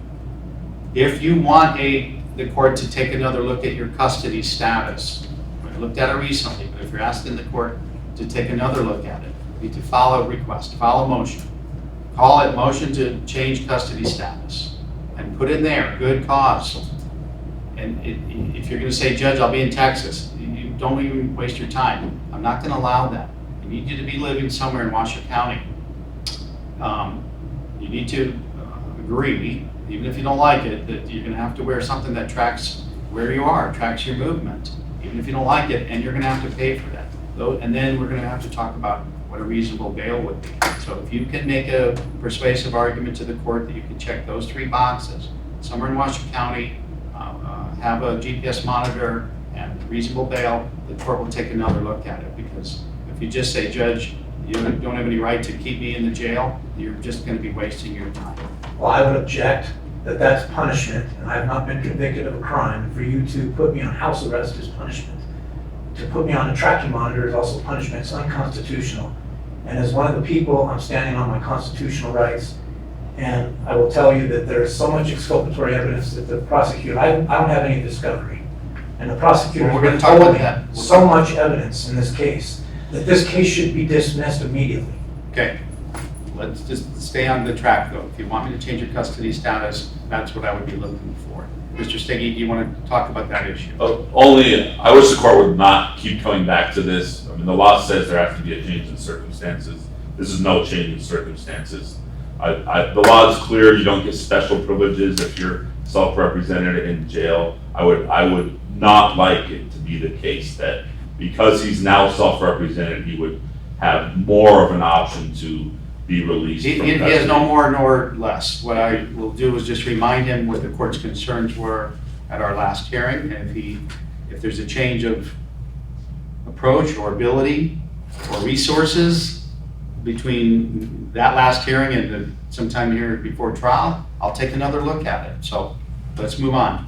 if you want the court to take another look at your custody status, I looked at it recently, but if you're asking the court to take another look at it, you need to file a request, file a motion. Call it motion to change custody status and put in there, good cause. And if you're gonna say, Judge, I'll be in Texas, you don't even waste your time. I'm not gonna allow that. I need you to be living somewhere in Washoe County. You need to agree, even if you don't like it, that you're gonna have to wear something that tracks where you are, tracks your movement, even if you don't like it, and you're gonna have to pay for that. And then we're gonna have to talk about what a reasonable bail would be. So if you can make a persuasive argument to the court that you can check those three boxes, somewhere in Washoe County, have a GPS monitor and reasonable bail, the court will take another look at it. Because if you just say, Judge, you don't have any right to keep me in the jail, you're just gonna be wasting your time. Well, I would object that that's punishment, and I have not been convicted of a crime. And for you to put me on house arrest is punishment. To put me on a tracking monitor is also punishment. It's unconstitutional. And as one of the people, I'm standing on my constitutional rights, and I will tell you that there is so much exculpatory evidence that the prosecutor, I don't have any discovery. And the prosecutor Well, we're gonna has talk told about me that. so much evidence in this case, that this case should be dismissed immediately. Okay, let's just stay on the track though. If you want me to change your custody status, that's what I would be looking for. Mr. Stege, do you want to talk about that issue? Only, I wish the court would not keep coming back to this. I mean, the law says there has to be a change in circumstances. This is no change in circumstances. The law is clear, you don't get special privileges if you're self-represented in jail. I would not like it to be the case that because he's now self-represented, he would have more of an option to be released. He from has custody. no more nor less. What I will do is just remind him what the court's concerns were at our last hearing, and if there's a change of approach or ability or resources between that last hearing and sometime here before trial, I'll take another look at it. So let's move on.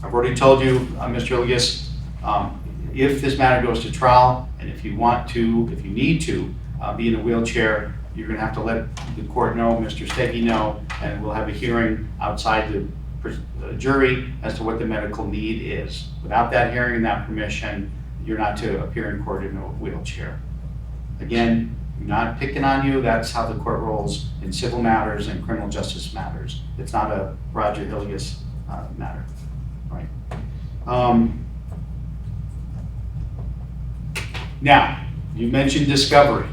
I've already told you, Mr. Hillygus, if this matter goes to trial, and if you need to be in a wheelchair, you're gonna have to let the court know, Mr. Stege know, and we'll have a hearing outside the jury as to what the medical need is. Without that hearing and that permission, you're not to appear in court in a wheelchair. Again, I'm not picking on you, that's how the court rolls in civil matters and criminal justice matters. It's not a Roger Hillygus matter, right? Now, you mentioned discovery.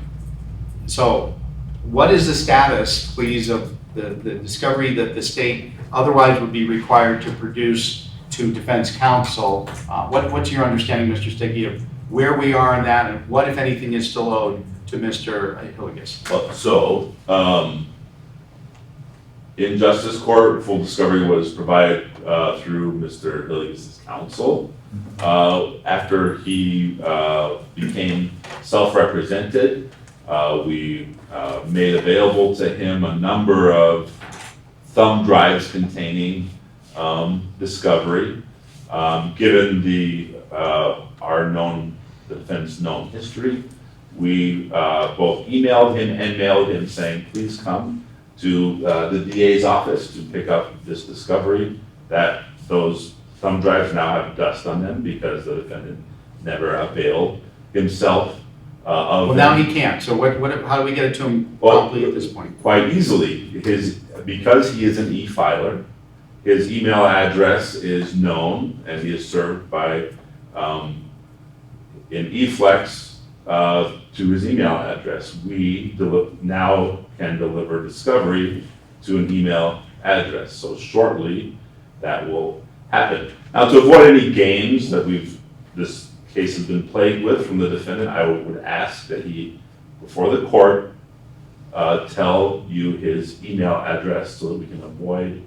So what is the status, please, of the discovery that the state otherwise would be required to produce to defense counsel. What's your understanding, Mr. Stege, of where we are in that, and what, if anything, is still owed to Mr. Hillygus? Well, so, in justice court, full discovery was provided through Mr. Hillygus' counsel. After he became self-represented, we made available to him a number of thumb drives containing discovery. Given the defendant's known history, we both emailed him and mailed him saying, please come to the DA's office to pick up this discovery. That those thumb drives now have dust on them because the defendant never availed himself of Well, now he can't, so how do we get it to him promptly at this point? Quite easily. Because he is an e-filer, his email address is known and he is served by in eFlex to his email address. We now can deliver discovery to an email address. So shortly that will happen. Now, to avoid any games that this case has been plagued with from the defendant, I would ask that he, before the court, tell you his email address so that we can avoid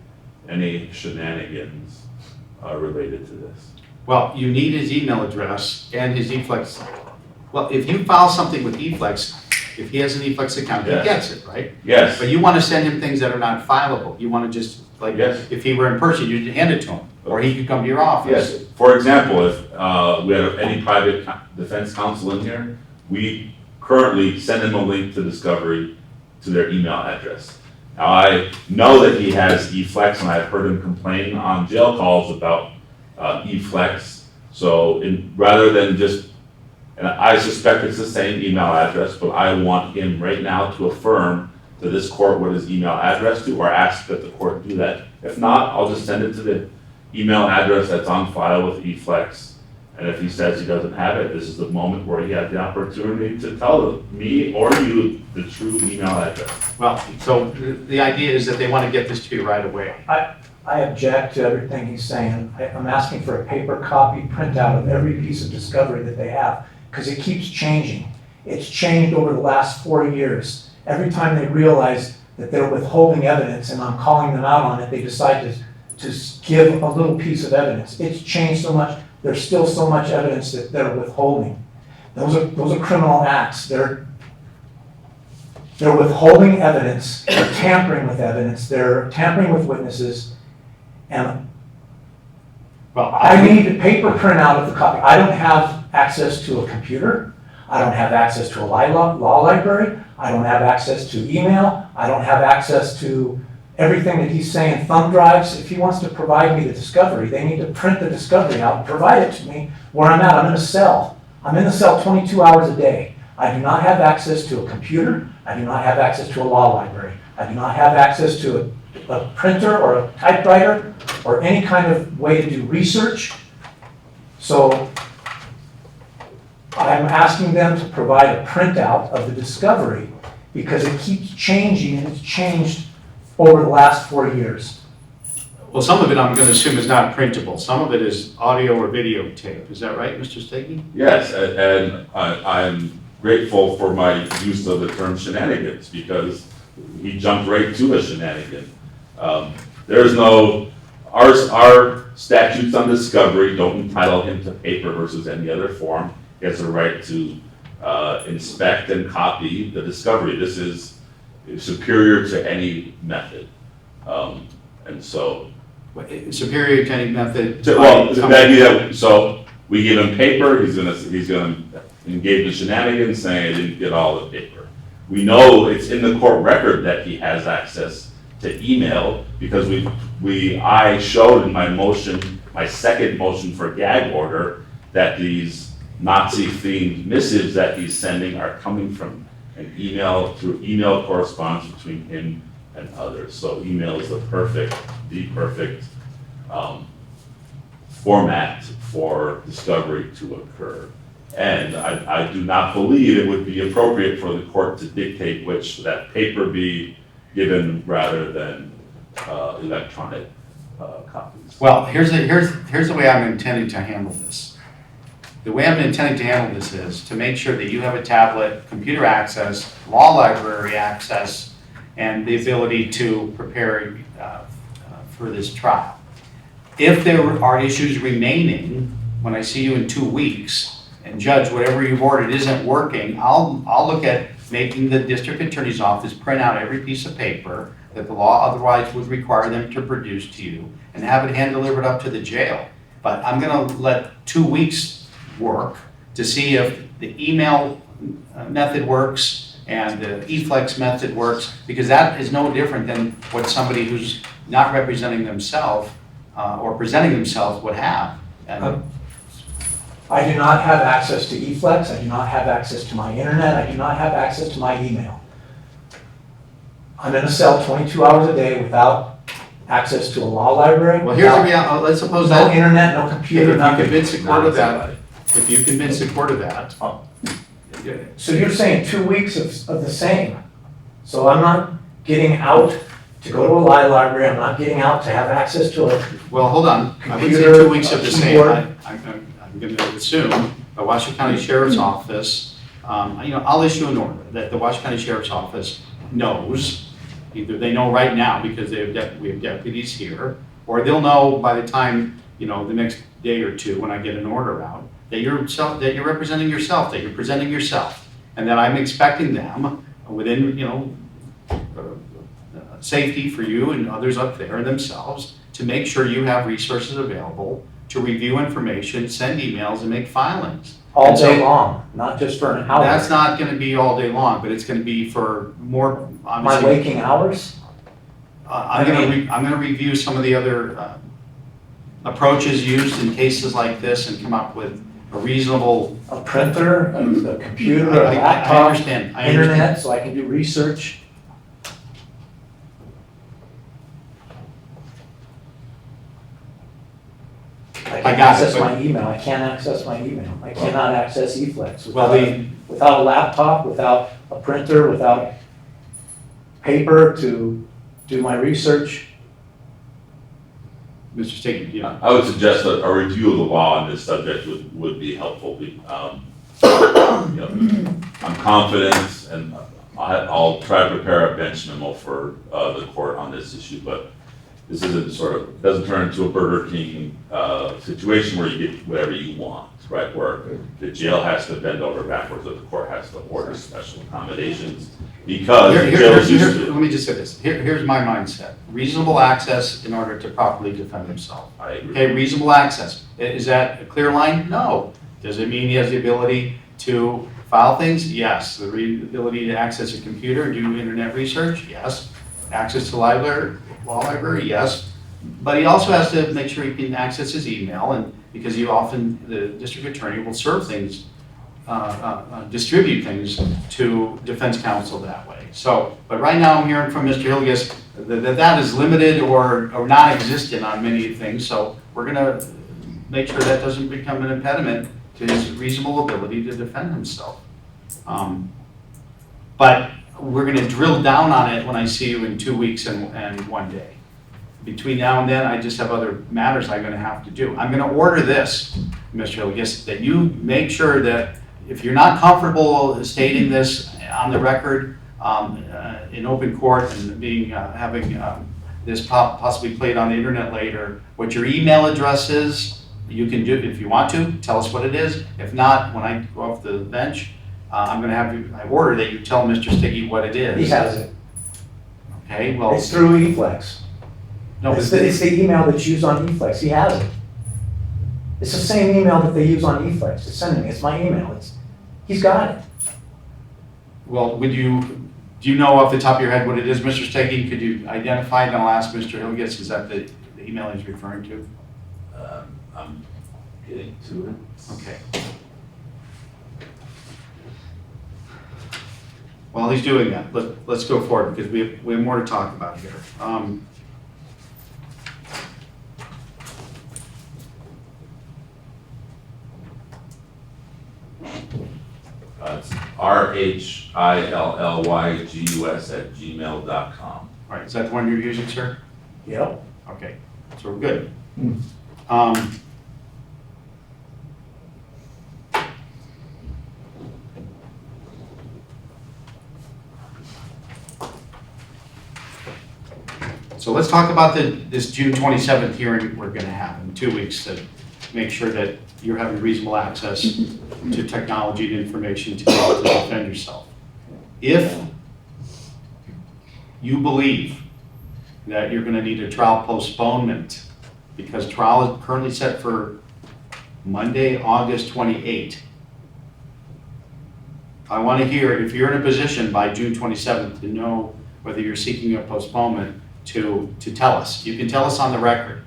any shenanigans related to this. Well, you need his email address and his eFlex. Well, if you file something with eFlex, if he has an eFlex account, he Yes. gets it, right? Yes. But you want to send him things that are not fileable. You want to just, like, Yes. if he were in person, you'd hand it to him, or he could come to your office. Yes. For example, if we had any private defense counsel in here, we currently send them a link to discovery to their email address. Now, I know that he has eFlex, and I've heard him complain on jail calls about eFlex. So rather than just, and I suspect it's the same email address, but I want him right now to affirm to this court what his email address to, or ask that the court do that. If not, I'll just send it to the email address that's on file with eFlex. And if he says he doesn't have it, this is the moment where he had the opportunity to tell me or you the true email address. Well, so the idea is that they want to get this to you right away. I object to everything he's saying. I'm asking for a paper copy printout of every piece of discovery that they have, because it keeps changing. It's changed over the last 4 years. Every time they realize that they're withholding evidence and I'm calling them out on it, they decide to give a little piece of evidence. It's changed so much. There's still so much evidence that they're withholding. Those are criminal acts. They're withholding evidence, they're tampering with evidence, they're tampering with witnesses, and Well, I need a paper printout of the copy. I don't have access to a computer. I don't have access to a law library. I don't have access to email. I don't have access to everything that he's saying, thumb drives. If he wants to provide me the discovery, they need to print the discovery out and provide it to me where I'm at. I'm in a cell. I'm in the cell 22 hours a day. I do not have access to a computer. I do not have access to a law library. I do not have access to a printer or a typewriter or any kind of way to do research. So I'm asking them to provide a printout of the discovery because it keeps changing, and it's changed over the last 4 years. Well, some of it I'm going to assume is not printable. Some of it is audio or videotape. Is that right, Mr. Stege? Yes, and I'm grateful for my use of the term shenanigans, because he jumped right to a shenanigan. There's no, our statutes on discovery don't entitle him to paper versus any other form. He has a right to inspect and copy the discovery. This is superior to any method. And so. Superior to any method? Well, the idea that, so we give him paper, he's gonna engage in shenanigans saying I didn't get all the paper. We know it's in the court record that he has access to email, because I showed in my motion, my second motion for gag order, that these Nazi-themed missives that he's sending are coming from an email, through email correspondence between him and others. So email is the perfect format for discovery to occur. And I do not believe it would be appropriate for the court to dictate which that paper be given rather than electronic copies. Well, here's the way I'm intending to handle this. The way I'm intending to handle this is to make sure that you have a tablet, computer access, law library access, and the ability to prepare for this trial. If there are issues remaining, when I see you in 2 weeks, and Judge, whatever you've ordered isn't working, I'll look at making the district attorney's office print out every piece of paper that the law otherwise would require them to produce to you, and have it hand delivered up to the jail. But I'm gonna let 2 weeks work to see if the email method works and the eFlex method works, because that is no different than what somebody who's not representing themselves or presenting themselves would have. And I do not have access to eFlex, I do not have access to my internet, I do not have access to my email. I'm in a cell 22 hours a day without access to a law library. well, here's the without- reality. Let's suppose No that internet, no computer, if you nothing. convince the court of that, if you convince the court of that, So you're saying 2 weeks of the same? So I'm not getting out to go to a law library, I'm not getting out to have access to a, well, hold on. I would say Computer, 2 weeks of the same. keyboard. I'm going to assume the Washington County Sheriff's Office, I'll issue an order that the Washington County Sheriff's Office knows, either they know right now because we have deputies here, or they'll know by the time, the next day or two when I get an order out, that you're representing yourself, that you're presenting yourself, and that I'm expecting them within, safety for you and others up there themselves to make sure you have resources available to review information, send emails, and make filings. all And so- day long, not just for an hour. That's not gonna be all day long, but it's gonna be for more, My obviously. waking hours? I'm gonna review some of the other approaches used in cases like this and come up with a reasonable. A printer, a computer, a I laptop, understand. internet, so I can do research. I I can got it, access but- my email, I can't access my email, I cannot access eFlex Well, without a laptop, without a printer, without paper to do my research. Mr. Stege, yeah. I would suggest that a review of the law on this subject would be helpful. I'm confident, and I'll try to prepare a bench memo for the court on this issue, but this isn't doesn't turn into a Burger King situation where you get whatever you want, right? Where the jail has to bend over backwards, or the court has to order special accommodations because the jail is used to it. Let me just say this. Here's my mindset. Reasonable access in order to properly defend himself. I agree. Okay, reasonable access. Is that a clear line? No. Does it mean he has the ability to file things? Yes. The ability to access a computer, do internet research? Yes. Access to law library? Yes. But he also has to make sure he can access his email, and because the district attorney will serve things, distribute things to defense counsel that way. So, but right now I'm hearing from Mr. Hillygus that is limited or non-existent on many things, so we're gonna make sure that doesn't become an impediment to his reasonable ability to defend himself. But we're gonna drill down on it when I see you in 2 weeks and 1 day. Between now and then, I just have other matters I'm gonna have to do. I'm gonna order this, Mr. Hillygus, that you make sure that if you're not comfortable stating this on the record, in open court and having this possibly played on the internet later, what your email address is, you can do, if you want to, tell us what it is. If not, when I go off the bench, I'm gonna have you, I order that you tell Mr. Stege what it is. He has it. Okay, well, It's through eFlex. no, It's the email that's used on eFlex, he has it. It's the same email that they use on eFlex to send me, it's my email, he's got it. well, do you know off the top of your head what it is, Mr. Stege? Could you identify it? And I'll ask Mr. Hillygus, is that the email he's referring to? I'm getting to it. Okay. While he's doing that, let's go forward because we have more to talk about here. It's RHILLYGUS@gmail.com. All right, is that the one you're using, sir? Yep. Okay, so we're good. Hmm. So let's talk about this June 27th hearing we're gonna have in 2 weeks to make sure that you're having reasonable access to technology and information to be able to defend yourself. If you believe that you're gonna need a trial postponement, because trial is currently set for Monday, August 28th. I wanna hear, if you're in a position by June 27th to know whether you're seeking a postponement, to tell us. You can tell us on the record.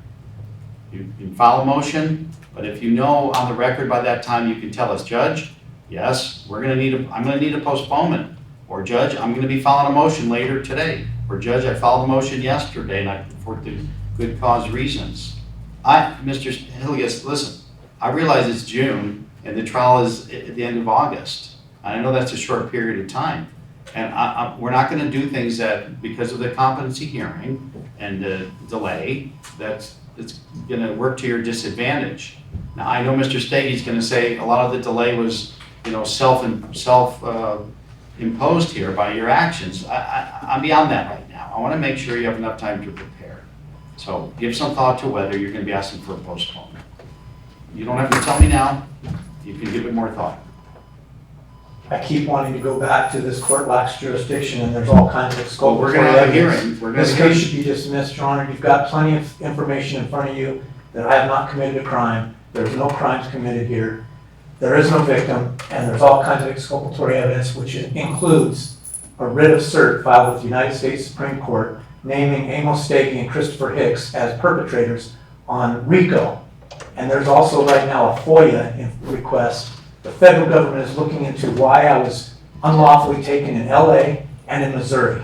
You can file a motion, but if you know on the record by that time, you can tell us, Judge, yes, I'm gonna need a postponement. Or Judge, I'm gonna be filing a motion later today. Or Judge, I filed a motion yesterday and for the good cause reasons. Mr. Hillygus, listen, I realize it's June and the trial is at the end of August. I know that's a short period of time. And we're not gonna do things that, because of the competency hearing and the delay, it's gonna work to your disadvantage. Now, I know Mr. Stege is gonna say a lot of the delay was, self-imposed here by your actions. I'm beyond that right now. I wanna make sure you have enough time to prepare. So give some thought to whether you're gonna be asking for a postponement. You don't have to tell me now. You can give it more thought. I keep wanting to go back to this court lacks jurisdiction, and there's all kinds of Well, scope. we're gonna have a hearing. This case should be dismissed, Your Honor. You've got plenty of information in front of you that I have not committed a crime. There's no crimes committed here. There is no victim, and there's all kinds of exculpatory evidence, which includes a writ of cert filed with the United States Supreme Court naming Amos, Stege, and Christopher Hicks as perpetrators on RICO. And there's also right now a FOIA request. The federal government is looking into why I was unlawfully taken in LA and in Missouri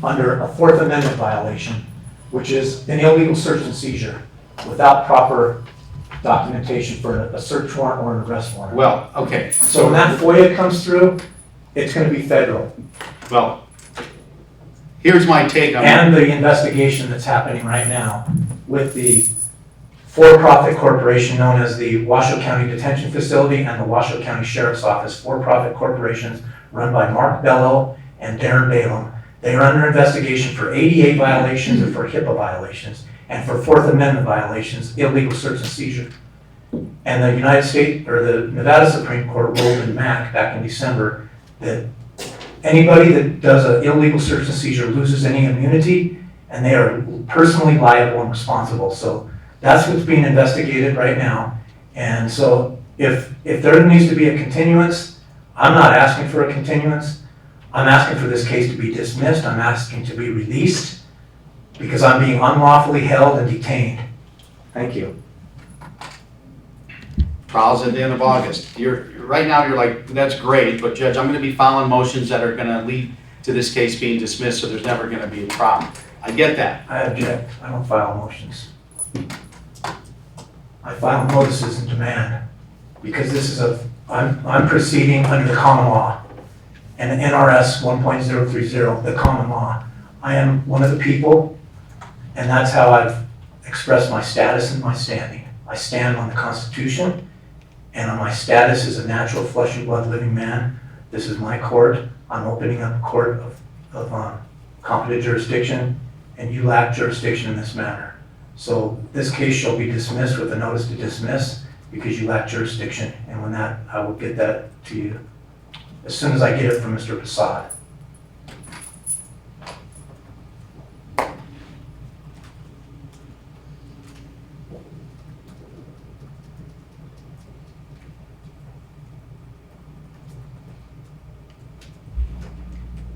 under a Fourth Amendment violation, which is an illegal search and seizure without proper documentation for a search warrant or an arrest warrant. Well, okay. So when that FOIA comes through, it's gonna be federal. Well, here's my take on it. And the investigation that's happening right now with the for-profit corporation known as the Washoe County Detention Facility and the Washoe County Sheriff's Office, for-profit corporations run by Mark Bello and Darren Balaam. They are under investigation for ADA violations and for HIPAA violations, and for Fourth Amendment violations, illegal search and seizure. And the United States, or the Nevada Supreme Court ruled in Mack back in December that anybody that does an illegal search and seizure loses any immunity, and they are personally liable and responsible. So that's what's being investigated right now. And so if there needs to be a continuance, I'm not asking for a continuance. I'm asking for this case to be dismissed. I'm asking to be released because I'm being unlawfully held and detained. Thank you. Trial's at the end of August. Right now, you're like, that's great, but Judge, I'm gonna be filing motions that are gonna lead to this case being dismissed, so there's never gonna be a trial. I get that. I object. I don't file motions. I file notices and demand because this is I'm proceeding under the common law and NRS 1.030, the common law. I am one of the people, and that's how I've expressed my status and my standing. I stand on the Constitution and on my status as a natural flesh and blood living man. This is my court. I'm opening up a court of competent jurisdiction, and you lack jurisdiction in this matter. So this case shall be dismissed with a notice to dismiss because you lack jurisdiction. And when that, I will get that to you as soon as I get it from Mr. Prasad.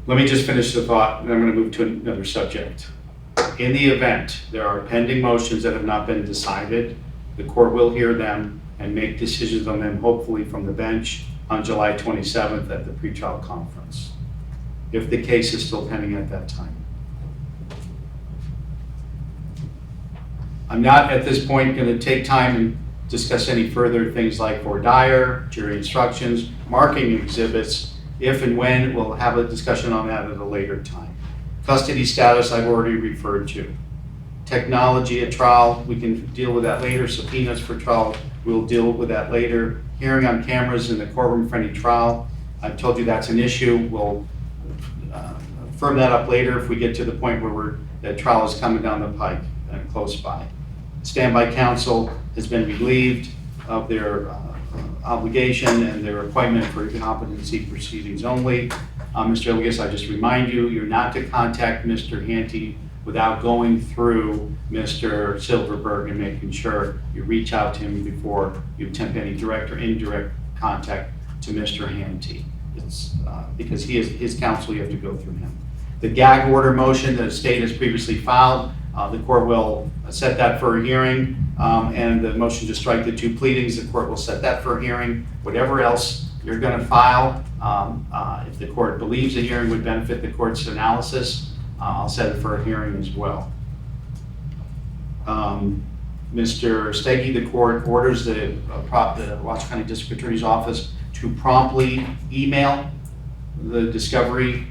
Let me just finish the thought, and then I'm gonna move to another subject. In the event there are pending motions that have not been decided, the court will hear them and make decisions on them, hopefully from the bench, on July 27th at the pretrial conference, if the case is still pending at that time. I'm not at this point gonna take time and discuss any further things like voir dire, jury instructions, marking exhibits. If and when, we'll have a discussion on that at a later time. Custody status I've already referred to. Technology at trial, we can deal with that later. Subpoenas for trial, we'll deal with that later. Hearing on cameras in the courtroom for any trial, I've told you that's an issue. We'll firm that up later if we get to the point where that trial is coming down the pike and close by. Standby counsel has been relieved of their obligation and their appointment for competency proceedings only. Mr. Hillygus, I just remind you, you're not to contact Mr. Hanty without going through Mr. Silverberg and making sure you reach out to him before you attempt any direct or indirect contact to Mr. Hanty. It's because he is his counsel, you have to go through him. The gag order motion that the state has previously filed, the court will set that for a hearing, and the motion to strike the 2 pleadings, the court will set that for a hearing. Whatever else you're going to file, if the court believes a hearing would benefit the court's analysis, I'll set it for a hearing as well. Mr. Stege, the court orders the Washington County District Attorney's Office to promptly email the discovery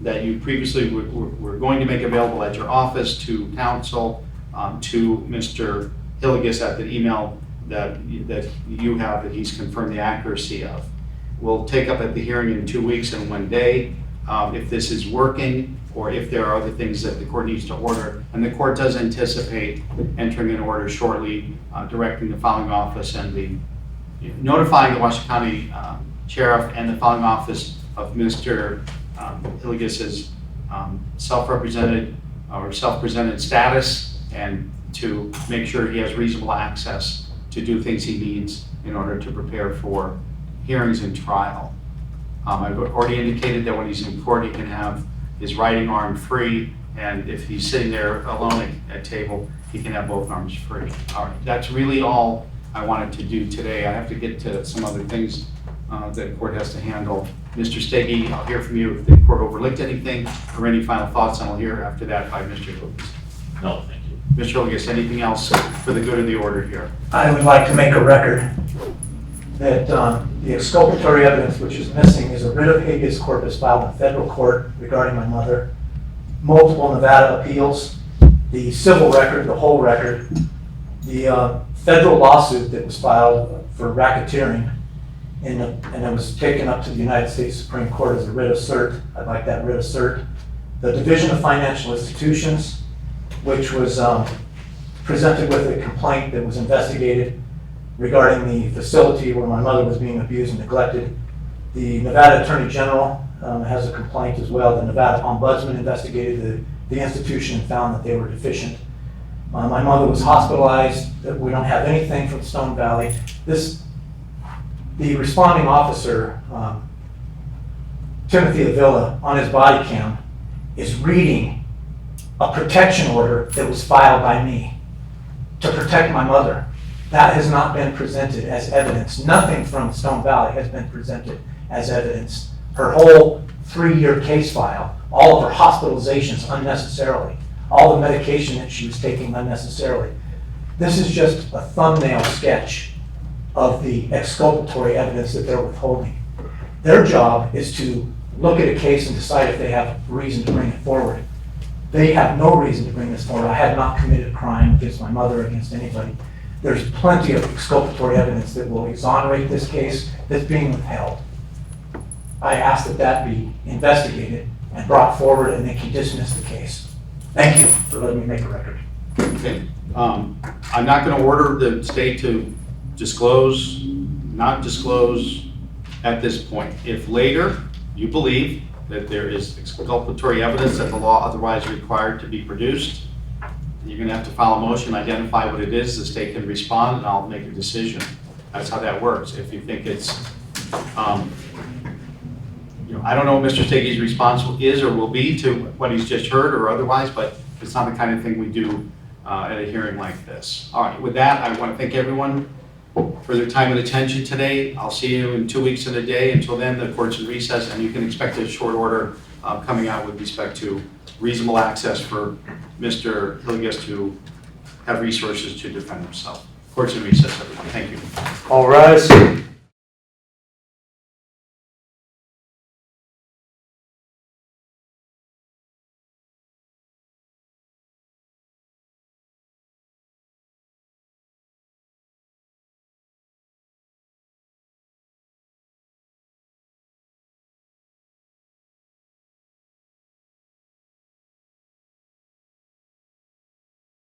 that you previously were going to make available at your office to counsel, to Mr. Hillygus at the email that you have that he's confirmed the accuracy of. We'll take up at the hearing in 2 weeks and 1 day if this is working or if there are other things that the court needs to order. And the court does anticipate entering an order shortly, directing the filing office and notifying the Washington County Sheriff and the filing office of Mr. Hillygus's self-represented or self-presented status, and to make sure he has reasonable access to do things he needs in order to prepare for hearings and trial. I've already indicated that when he's in court, he can have his writing arm free, and if he's sitting there alone at table, he can have both arms free. All right, that's really all I wanted to do today. I have to get to some other things that the court has to handle. Mr. Stege, I'll hear from you if the court overlooked anything or any final thoughts, and I'll hear after that by Mr. Hillygus. No, thank you. Mr. Hillygus, anything else for the good of the order here? I would like to make a record that the exculpatory evidence which is missing is a writ of habeas corpus filed in federal court regarding my mother, multiple Nevada appeals, the civil record, the whole record, the federal lawsuit that was filed for racketeering, and it was taken up to the United States Supreme Court as a writ of cert. I'd like that writ of cert. The Division of Financial Institutions, which was presented with a complaint that was investigated regarding the facility where my mother was being abused and neglected. The Nevada Attorney General has a complaint as well. The Nevada Ombudsman investigated the institution and found that they were deficient. My mother was hospitalized. We don't have anything from Stone Valley. The responding officer, Timothy Avila, on his body cam, is reading a protection order that was filed by me to protect my mother. That has not been presented as evidence. Nothing from Stone Valley has been presented as evidence. Her whole 3-year case file, all of her hospitalizations unnecessarily, all the medication that she was taking unnecessarily. This is just a thumbnail sketch of the exculpatory evidence that they're withholding. Their job is to look at a case and decide if they have reason to bring it forward. They have no reason to bring this forward. I have not committed a crime against my mother or against anybody. There's plenty of exculpatory evidence that will exonerate this case that's being withheld. I ask that that be investigated and brought forward, and they can dismiss the case. Thank you for letting me make a record. Okay. I'm not going to order the state to disclose, not disclose at this point. If later you believe that there is exculpatory evidence that the law otherwise required to be produced, you're going to have to file a motion, identify what it is, the state can respond, and I'll make a decision. That's how that works. If you think it's, I don't know what Mr. Stege's response is or will be to what he's just heard or otherwise, but it's not the kind of thing we do at a hearing like this. All right, with that, I want to thank everyone for their time and attention today. I'll see you in 2 weeks and a day. Until then, the court's in recess, and you can expect a short order coming out with respect to reasonable access for Mr. Hillygus to have resources to defend himself. Court's in recess, everyone. Thank you. All rise.